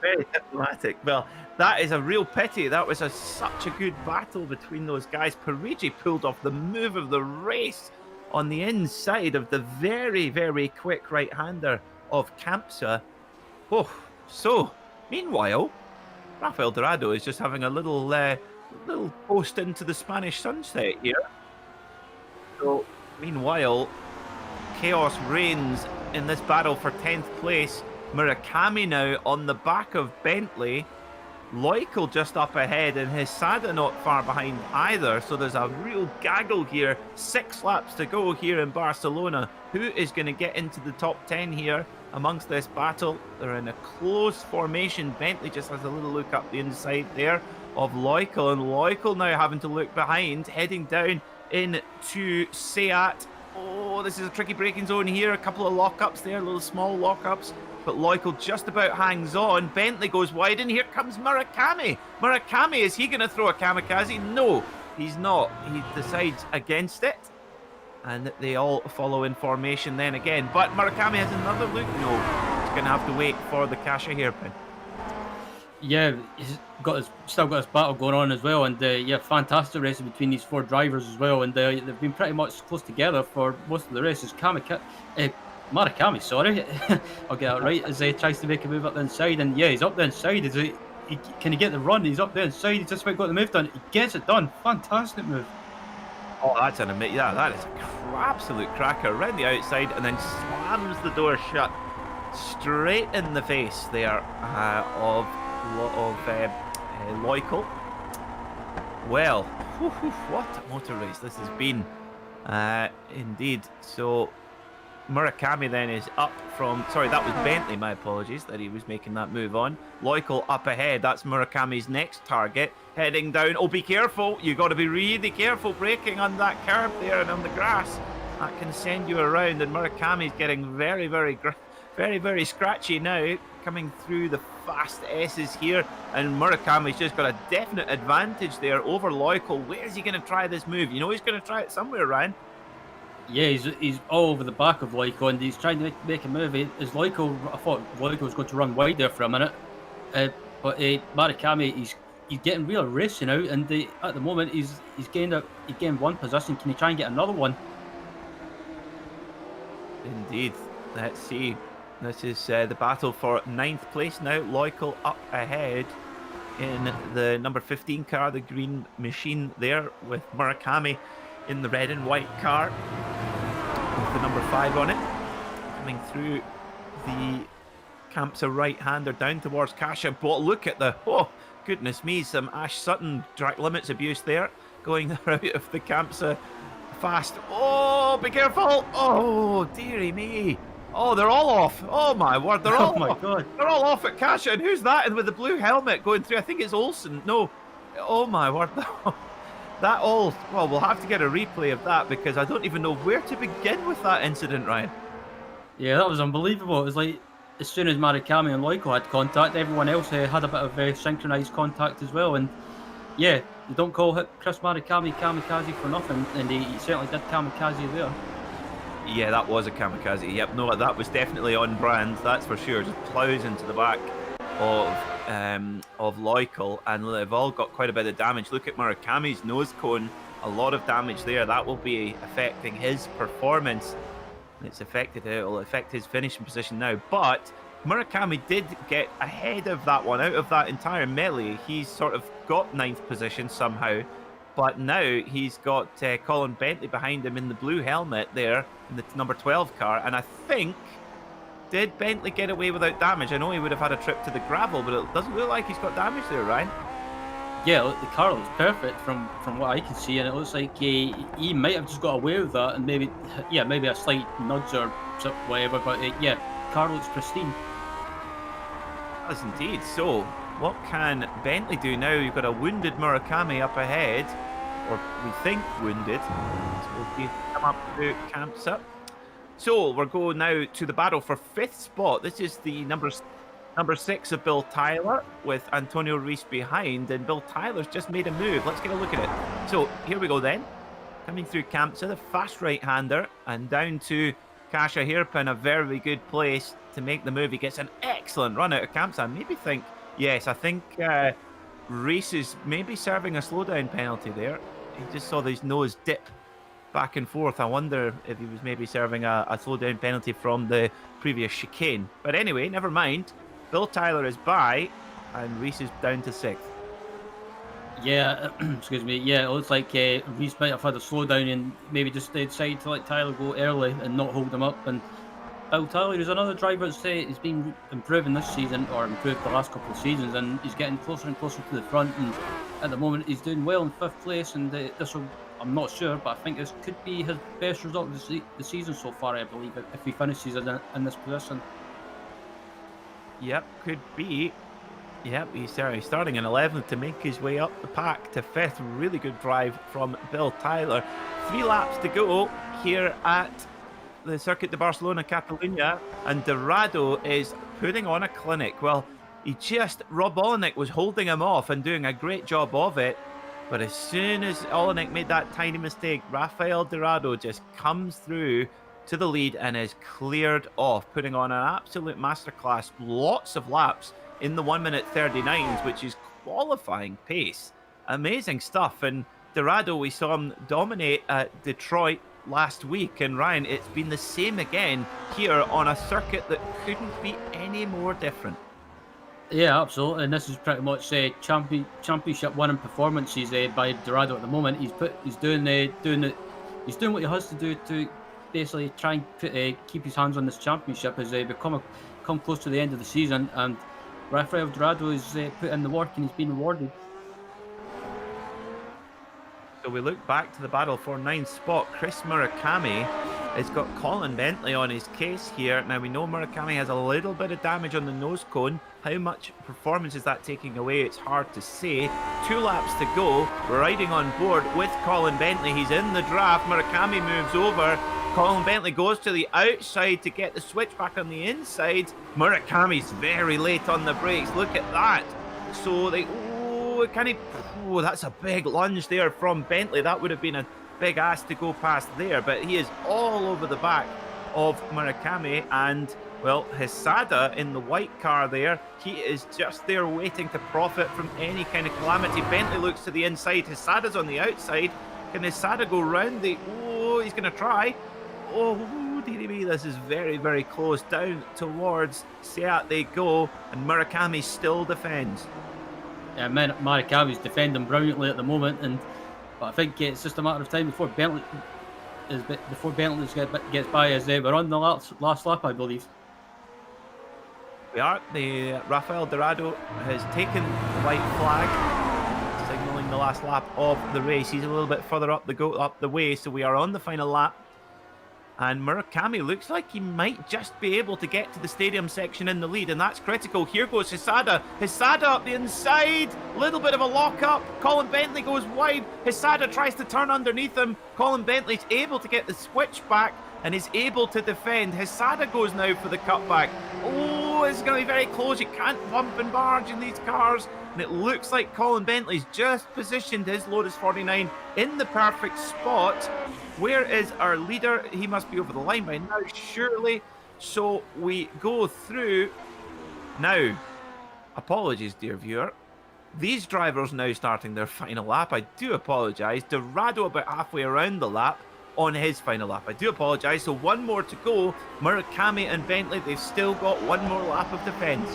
very diplomatic. Well, that is a real pity. That was such a good battle between those guys. Parigi pulled off the move of the race on the inside of the very, very quick right-hander of Kampsa. Oh, so meanwhile, Rafael Dorado is just having a little post into the Spanish sunset here. So meanwhile, chaos reigns in this battle for 10th place. Murakami now on the back of Bentley. Loikel just up ahead, and Hisada not far behind either. So there's a real gaggle here. 6 laps to go here in Barcelona. Who is going to get into the top 10 here amongst this battle? They're in a close formation. Bentley just has a little look up the inside there of Loikel, and Loikel now having to look behind, heading down into Seat. Oh, this is a tricky braking zone here. A couple of lockups there, little small lockups. But Loikel just about hangs on. Bentley goes wide, and here comes Murakami. Murakami, is he going to throw a kamikaze? No, he's not. He decides against it. And they all follow in formation then again. But Murakami has another look. No, he's going to have to wait for the Kasha hairpin. Yeah, he's still got his battle going on as well, and yeah, fantastic racing between these 4 drivers as well, and they've been pretty much close together for most of the races. Murakami, sorry, I'll get that right, as he tries to make a move up the inside, and yeah, he's up the inside. Can he get the run? He's up the inside. He's just about got the move done. He gets it done. Fantastic move. Oh, that's an amazing. Yeah, that is an absolute cracker. Around the outside and then slams the door shut straight in the face there of Loicle. Well, what a motor race this has been. Indeed. So Murakami then is up from, sorry, that was Bentley, my apologies, that he was making that move on. Loicle up ahead, that's Murakami's next target, heading down. Oh, be careful, you got to be really careful braking on that curb there and on the grass. That can send you around, and Murakami's getting very, very scratchy now, coming through the fast S's here, and Murakami's just got a definite advantage there over Loicle. Where is he going to try this move? You know he's going to try it somewhere, Ryan. Yeah, he's all over the back of Loicle, and he's trying to make a move. I thought Loicle was going to run wide there for a minute, but Murakami, he's getting real racing out, and at the moment he's gained one position. Can he try and get another one? Indeed. Let's see. This is the battle for 9th place now. Loicle up ahead in the number 15 car, the green machine there, with Murakami in the red and white car with the number 5 on it. Coming through the Kampsa right-hander down towards Kasia. But look at the, oh, goodness me, some Ash Sutton track limits abuse there. Going out of the Kampsa fast. Oh, be careful. Oh, dearie me. Oh, they're all off. Oh, my word. They're all my God. They're all off at Kasia. And who's that? And with the blue helmet going through, I think it's Olsen. No. Oh, my word. That all, well, we'll have to get a replay of that because I don't even know where to begin with that incident, Ryan. Yeah, that was unbelievable. It was like, as soon as Murakami and Loicle had contact, everyone else had a bit of synchronised contact as well. And yeah, you don't call Chris Murakami kamikaze for nothing, and he certainly did kamikaze there. Yeah, that was a kamikaze. Yep, no, that was definitely on brand, that's for sure. Just plows into the back of Loicle, and they've all got quite a bit of damage. Look at Murakami's nose cone, a lot of damage there. That will be affecting his performance. It will affect his finishing position now. But Murakami did get ahead of that one, out of that entire melee. He's sort of got 9th position somehow, but now he's got Colin Bentley behind him in the blue helmet there in the number 12 car, and I think, did Bentley get away without damage? I know he would have had a trip to the gravel, but it doesn't look like he's got damage there, Ryan. Yeah, look, the car looks perfect from what I can see, and it looks like he might have just got away with that, and maybe a slight nudge or whatever, but yeah, car looks pristine. Yes, indeed. So, what can Bentley do now? You've got a wounded Murakami up ahead, or we think wounded. So we'll see him come up to Kampsa. So we're going now to the battle for 5th spot. This is the number 6 of Bill Tyler with Antonio Reese behind, and Bill Tyler's just made a move. Let's get a look at it. So here we go then. Coming through Kampsa, the fast right-hander, and down to Kasia Hairpin, a very good place to make the move. He gets an excellent run out of Kampsa. I think Reese is maybe serving a slowdown penalty there. He just saw his nose dip back and forth. I wonder if he was maybe serving a slowdown penalty from the previous chicane. But anyway, never mind. Bill Tyler is by, and Reese is down to 6th. Yeah, excuse me. Yeah, it looks like Reese might have had a slowdown and maybe just decided to let Tyler go early and not hold him up. And Bill Tyler is another driver that's he's been improving this season, or improved the last couple of seasons, and he's getting closer and closer to the front. And at the moment, he's doing well in 5th place, and this will, I'm not sure, but I think this could be his best result of the season so far, I believe, if he finishes in this position. Yep, could be. Yep, he's starting in 11th to make his way up the pack to 5th. Really good drive from Bill Tyler. 3 laps to go here at the Circuit de Barcelona-Catalunya, and Dorado is putting on a clinic. Well, Rob Olenek was holding him off and doing a great job of it, but as soon as Olenek made that tiny mistake, Rafael Dorado just comes through to the lead and is cleared off, putting on an absolute masterclass. Lots of laps in the 1:39s, which is qualifying pace. Amazing stuff. And Dorado, we saw him dominate at Detroit last week, and Ryan, it's been the same again here on a circuit that couldn't be any more different. Yeah, absolutely. And this is pretty much championship winning performances by Dorado at the moment. He's doing what he has to do to basically try and keep his hands on this championship as they come close to the end of the season. And Rafael Dorado has put in the work and he's been rewarded. So we look back to the battle for 9th spot. Chris Murakami has got Colin Bentley on his case here. Now we know Murakami has a little bit of damage on the nose cone. How much performance is that taking away? It's hard to say. 2 laps to go. We're riding on board with Colin Bentley. He's in the draft. Murakami moves over. Colin Bentley goes to the outside to get the switch back on the inside. Murakami's very late on the brakes. Look at that. So they... Oh, that's a big lunge there from Bentley. That would have been a big ass to go past there, but he is all over the back of Murakami. And, well, Hisada in the white car there, he is just there waiting to profit from any kind of calamity. Bentley looks to the inside. Hisada's on the outside. Can Hisada go round the... Oh, he's going to try. Oh, dearie me, this is very, very close. Down towards Seat they go, and Murakami still defends. Yeah, Murakami's defending brilliantly at the moment, but I think it's just a matter of time before Bentley gets by, as we're on the last lap, I believe. We are. The Rafael Dorado has taken the white flag, signalling the last lap of the race. He's a little bit further up the way, so we are on the final lap. And Murakami looks like he might just be able to get to the stadium section in the lead, and that's critical. Here goes Hisada. Hisada up the inside. Little bit of a lock-up. Colin Bentley goes wide. Hisada tries to turn underneath him. Colin Bentley's able to get the switch back and is able to defend. Hisada goes now for the cutback. Oh, it's going to be very close. You can't bump and barge in these cars. And it looks like Colin Bentley's just positioned his Lotus 49 in the perfect spot. Where is our leader? He must be over the line by now, surely. So we go through. Now, apologies, dear viewer. These drivers now starting their final lap. I do apologise. Dorado about halfway around the lap on his final lap. I do apologise. So 1 more to go. Murakami and Bentley, they've still got 1 more lap of defence.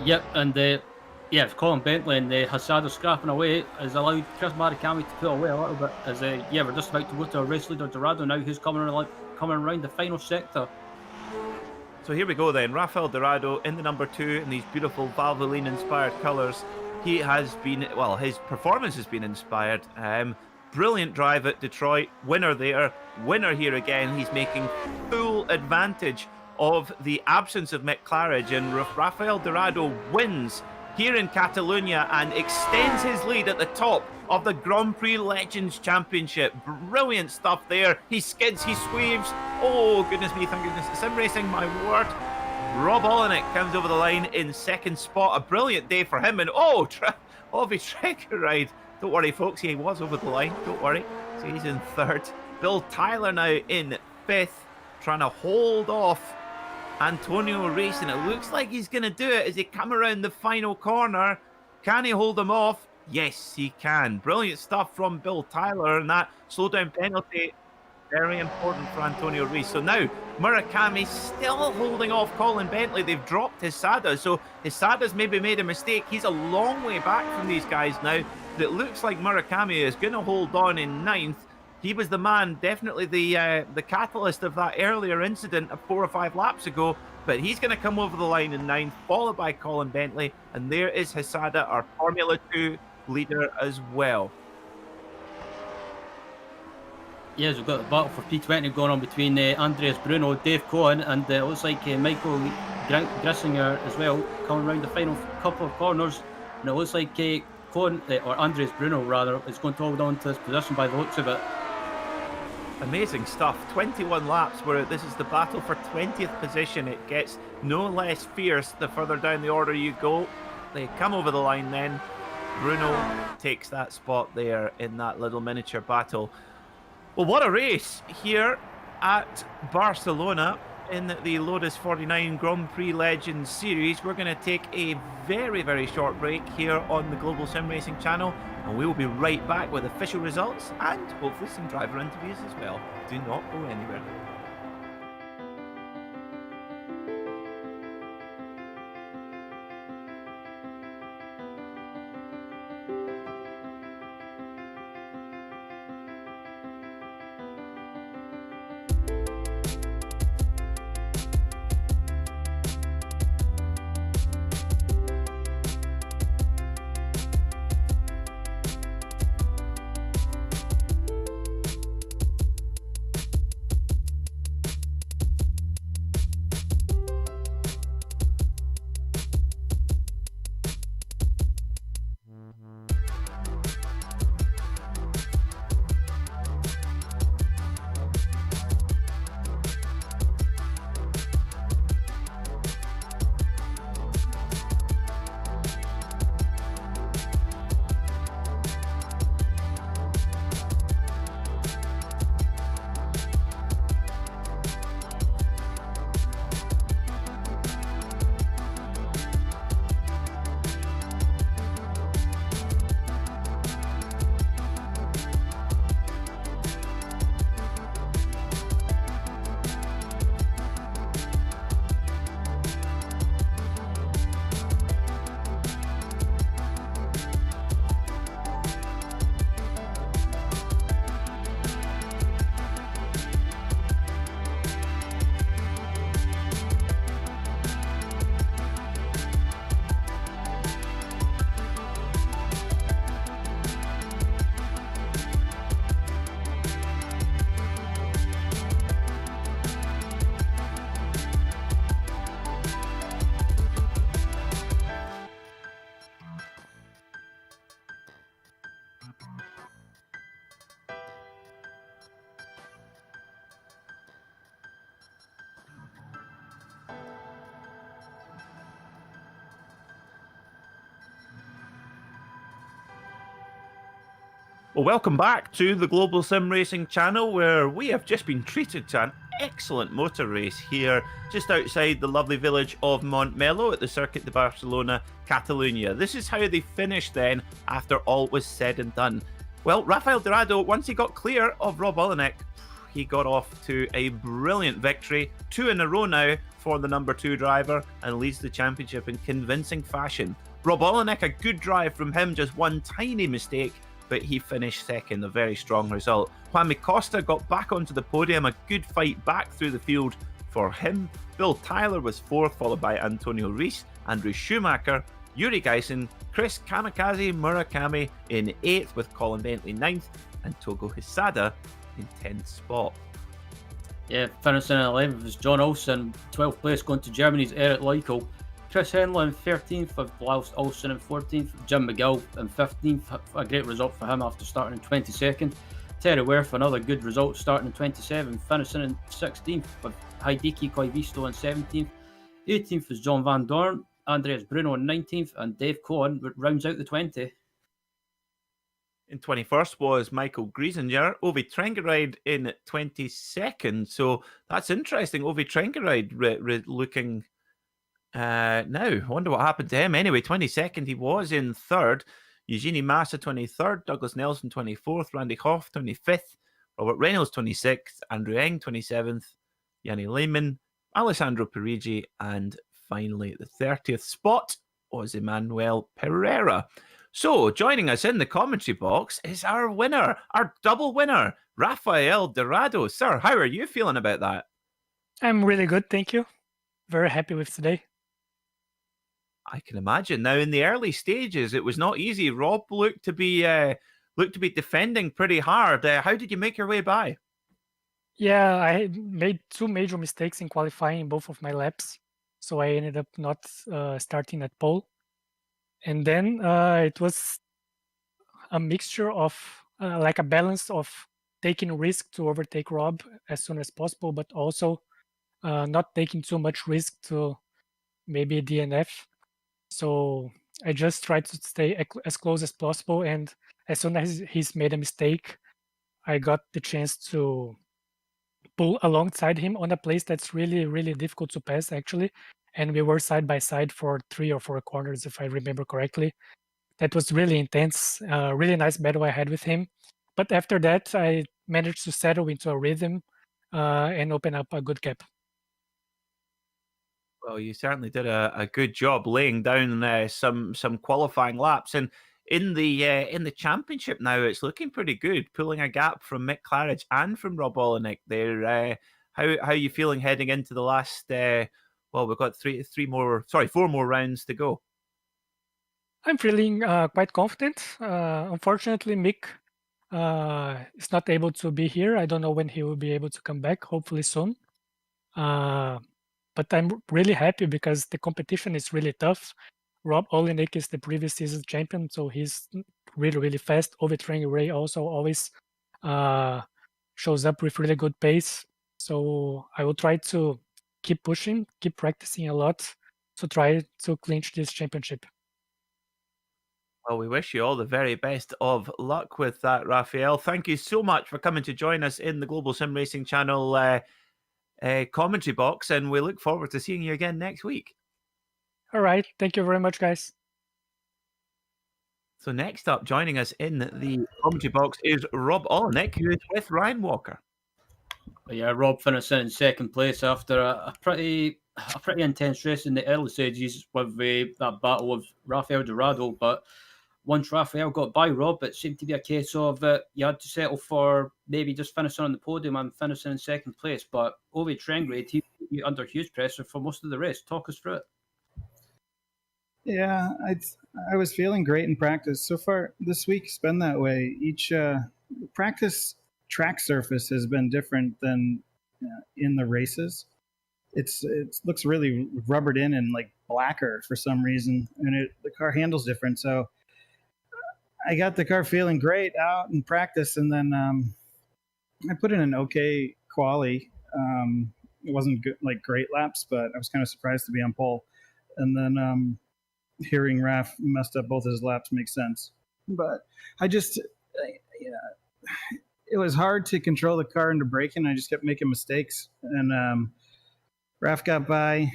Yep, and yeah, Colin Bentley and Hisada scrapping away has allowed Chris Murakami to pull away a little bit. As yeah, we're just about to go to our race leader Dorado now, who's coming around the final sector. So here we go then. Rafael Dorado in the number 2 in these beautiful Valvoline inspired colours. He has been, well, his performance has been inspired. Brilliant drive at Detroit. Winner there. Winner here again. He's making full advantage of the absence of Mick Claridge, and Rafael Dorado wins here in Catalunya and extends his lead at the top of the Grand Prix Legends Championship. Brilliant stuff there. He skids, he sweeps. Oh, goodness me, thank goodness. SimRacing, my word. Rob Olenek comes over the line in 2nd spot. A brilliant day for him. And oh, the Trekker ride. Don't worry, folks, he was over the line. Don't worry. So he's in 3rd. Bill Tyler now in 5th, trying to hold off Antonio Reis, and it looks like he's going to do it as he come around the final corner. Can he hold him off? Yes, he can. Brilliant stuff from Bill Tyler, and that slowdown penalty, very important for Antonio Reis. So now Murakami still holding off Colin Bentley. They've dropped Hisada, so Hisada's maybe made a mistake. He's a long way back from these guys now. But it looks like Murakami is going to hold on in 9th. He was the man, definitely the catalyst of that earlier incident of 4 or 5 laps ago. But he's going to come over the line in 9th, followed by Colin Bentley. And there is Hisada, our Formula 2 leader as well. Yes, we've got the battle for P20 going on between Andreas Bruno, Dave Cohen, and it looks like Michael Grissinger as well, coming around the final couple of corners. And it looks like Cohen, or Andreas Bruno rather, is going to hold on to his position by the looks of it. Amazing stuff. 21 laps where this is the battle for 20th position. It gets no less fierce the further down the order you go. They come over the line then. Bruno takes that spot there in that little miniature battle. Well, what a race here at Barcelona in the Lotus 49 Grand Prix Legends Series. We're going to take a very, very short break here on the Global Sim Racing channel, and we will be right back with official results and hopefully some driver interviews as well. Do not go anywhere. Well, welcome back to the Global Sim Racing channel, where we have just been treated to an excellent motor race here just outside the lovely village of Montmeló at the Circuit de Barcelona-Catalunya. This is how they finished then after all was said and done. Well, Rafael Dorado, once he got clear of Rob Olenek, he got off to a brilliant victory, 2 in a row now for the number 2 driver, and leads the championship in convincing fashion. Rob Olenek, a good drive from him, just one tiny mistake, but he finished second, a very strong result. Juan Costa got back onto the podium, a good fight back through the field for him. Bill Tyler was 4th, followed by Antonio Reis, Andrew Schumacher, Yuri Geisen, Chris Kamikaze Murakami in 8th, with Colin Bentley 9th, and Togo Hisada in 10th spot. Yeah, finishing in 11th was John Olsen, 12th place going to Germany's Eric Leichel. Chris Henley in 13th, with Blaus Olsen in 14th, Jim McGill in 15th, a great result for him after starting in 22nd. Terry Werf, another good result, starting in 27th, finishing in 16th, with Hideki Koivisto in 17th. 18th was John Van Dorn, Andreas Bruno in 19th, and Dave Cohen rounds out the 20. In 21st was Michael Griesinger, Ovi Trengeride in 22nd. So that's interesting. Ovi Trengeride looking now. I wonder what happened to him. Anyway, 22nd he was in 3rd. Eugenie Massa 23rd, Douglas Nelson 24th, Randy Hoff 25th, Robert Reynolds 26th, Andrew Eng 27th, Yanni Lehman, Alessandro Parigi, and finally the 30th spot was Emmanuel Pereira. So, joining us in the commentary box is our winner, our double winner, Rafael Dorado. Sir, how are you feeling about that? I'm really good, thank you. Very happy with today. I can imagine. Now, in the early stages, it was not easy. Rob looked to be defending pretty hard. How did you make your way by? Yeah, I made 2 major mistakes in qualifying in both of my laps, so I ended up not starting at pole. And then it was a mixture of like a balance of taking risk to overtake Rob as soon as possible, but also not taking too much risk to maybe DNF. So I just tried to stay as close as possible, and as soon as he's made a mistake, I got the chance to pull alongside him on a place that's really, really difficult to pass, actually. And we were side by side for 3 or 4 corners, if I remember correctly. That was really intense, really nice battle I had with him. But after that, I managed to settle into a rhythm and open up a good gap. Well, you certainly did a good job laying down some qualifying laps, and in the championship now, it's looking pretty good, pulling a gap from Mick Claridge and from Rob Olenek there. How are you feeling heading into the last? Well, we've got 4 more rounds to go. I'm feeling quite confident. Unfortunately, Mick is not able to be here. I don't know when he will be able to come back. Hopefully soon. But I'm really happy because the competition is really tough. Rob Olenek is the previous season champion, so he's really, really fast. Ovi Trengeray also always shows up with really good pace. So I will try to keep pushing, keep practicing a lot to try to clinch this championship. Well, we wish you all the very best of luck with that, Rafael. Thank you so much for coming to join us in the Global Sim Racing Channel commentary box, and we look forward to seeing you again next week. All right. Thank you very much, guys. So next up, joining us in the commentary box is Rob Olenek, who is with Ryan Walker. Yeah, Rob finishing in 2nd place after a pretty intense race in the early stages with that battle with Rafael Dorado. But once Rafael got by Rob, it seemed to be a case of you had to settle for maybe just finishing on the podium and finishing in 2nd place. But Ovi Trengrade, he under huge pressure for most of the race. Talk us through it. Yeah, I was feeling great in practice. So far this week's been that way. Each practice track surface has been different than in the races. It looks really rubbered in and like blacker for some reason, and the car handles different. So I got the car feeling great out in practice, and then I put in an okay quali. It wasn't good, like great laps, but I was kind of surprised to be on pole. And then hearing Raf messed up both his laps makes sense. But I just, it was hard to control the car into braking. I just kept making mistakes, and Raf got by,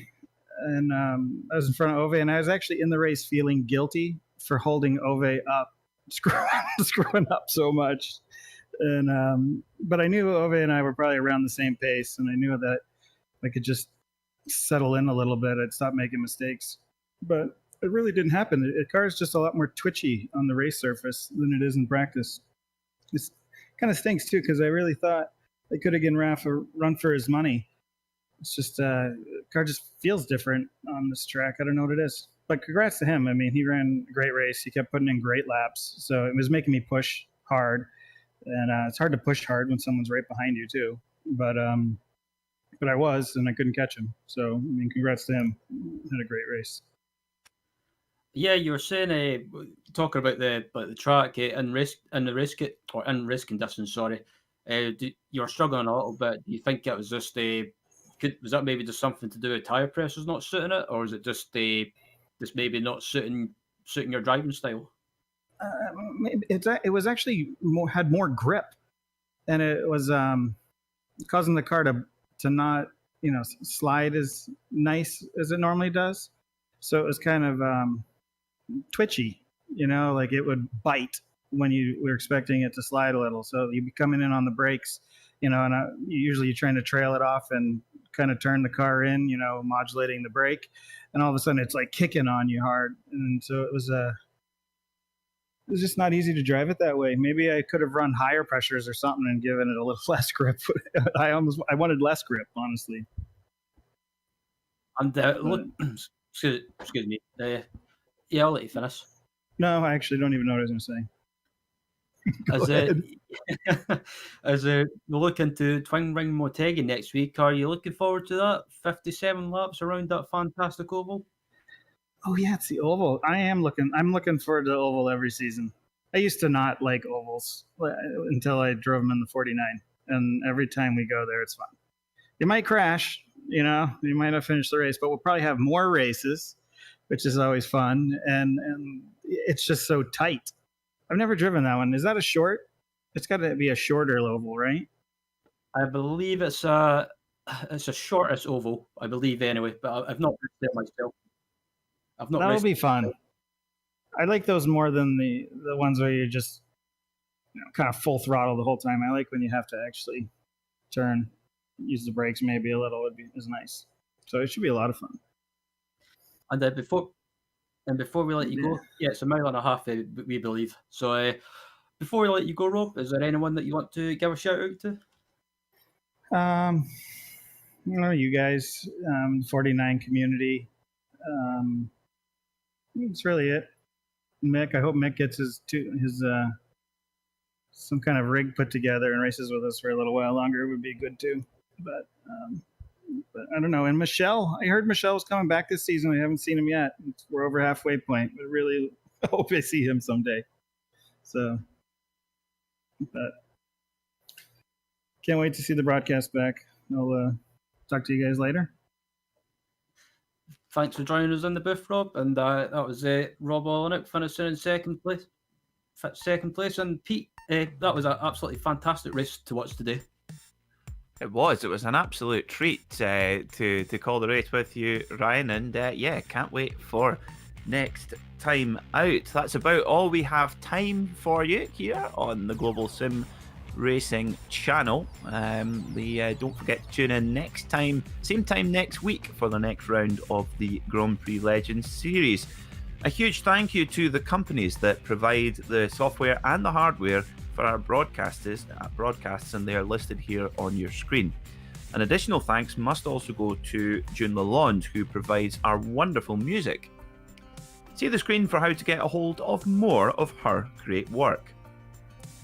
and I was in front of Ove, and I was actually in the race feeling guilty for holding Ove up, screwing up so much. And but I knew Ove and I were probably around the same pace, and I knew that I could just settle in a little bit. I'd stop making mistakes, but it really didn't happen. The car is just a lot more twitchy on the race surface than it is in practice. This kind of stinks too, because I really thought they could have given Raf a run for his money. It's just the car just feels different on this track. I don't know what it is, but congrats to him. I mean, he ran a great race. He kept putting in great laps, so it was making me push hard. And it's hard to push hard when someone's right behind you too. But I was, and I couldn't catch him. So I mean, congrats to him. Had a great race. Yeah, you were saying talking about the track in risk conditions. Sorry, you were struggling a little bit. Do you think it was just was that maybe just something to do with tire pressures not suiting it, or is it just maybe not suiting your driving style? It was actually had more grip, and it was causing the car to not slide as nice as it normally does. So it was kind of twitchy, like it would bite when you were expecting it to slide a little. So you'd be coming in on the brakes, and usually you're trying to trail it off and kind of turn the car in, modulating the brake, and all of a sudden it's like kicking on you hard, and so it was just not easy to drive it that way. Maybe I could have run higher pressures or something and given it a little less grip. I wanted less grip, honestly. And excuse me. Yeah, I'll let you finish. No, I actually don't even know what I was going to say. As we look into Twin Ring Motegi next week, are you looking forward to that? 57 laps around that fantastic oval? Oh yeah, it's the oval. I'm looking forward to the oval every season. I used to not like ovals until I drove them in the 49, and every time we go there, it's fun. You might crash, you might not finish the race, but we'll probably have more races, which is always fun, and it's just so tight. I've never driven that one. Is that a short? It's got to be a shorter oval, right? I believe it's a shortest oval. I believe anyway, but I've not raced it myself. That would be fun. I like those more than the ones where you just kind of full throttle the whole time. I like when you have to actually turn, use the brakes maybe a little. Is nice. So it should be a lot of fun. And before we let you go, it's 1.5 miles, we believe. So before we let you go, Rob, is there anyone that you want to give a shout out to? You guys, 49 community. That's really it. Mick, I hope Mick gets his some kind of rig put together and races with us for a little while longer. It would be good too. But I don't know. And Michelle, I heard Michelle was coming back this season. We haven't seen him yet. We're over halfway point, but really hope I see him someday. So, but can't wait to see the broadcast back. I'll talk to you guys later. Thanks for joining us in the booth, Rob. And that was Rob Olenek finishing in second place. And Pete, that was an absolutely fantastic race to watch today. It was an absolute treat to call the race with you, Ryan. And can't wait for next time out. That's about all we have time for you here on the Global Sim Racing channel. Don't forget to tune in next time, same time next week, for the next round of the Grand Prix Legends series. A huge thank you to the companies that provide the software and the hardware for our broadcasts, and they are listed here on your screen. An additional thanks must also go to June Lalonde, who provides our wonderful music. See the screen for how to get a hold of more of her great work.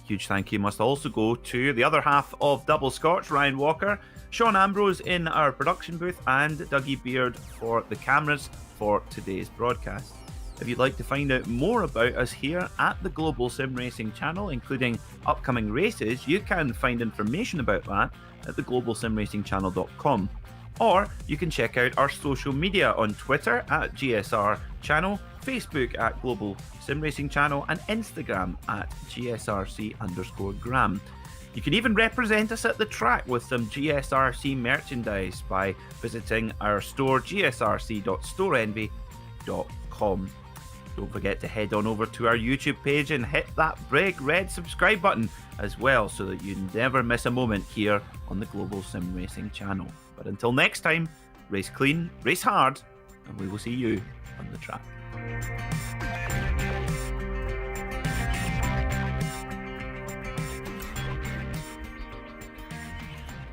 Huge thank you must also go to the other half of Double Scotch, Ryan Walker, Sean Ambrose in our production booth, and Dougie Beard for the cameras for today's broadcast. If you'd like to find out more about us here at the Global Sim Racing channel, including upcoming races, you can find information about that at theglobalsimracingchannel.com. Or you can check out our social media on Twitter at GSR Channel, Facebook at Global Sim Racing Channel, and Instagram at GSRC_Gram. You can even represent us at the track with some GSRC merchandise by visiting our store, gsrc.storeenvy.com. Don't forget to head on over to our YouTube page and hit that big red subscribe button as well, so that you never miss a moment here on the Global Sim Racing Channel. But until next time, race clean, race hard, and we will see you on the track.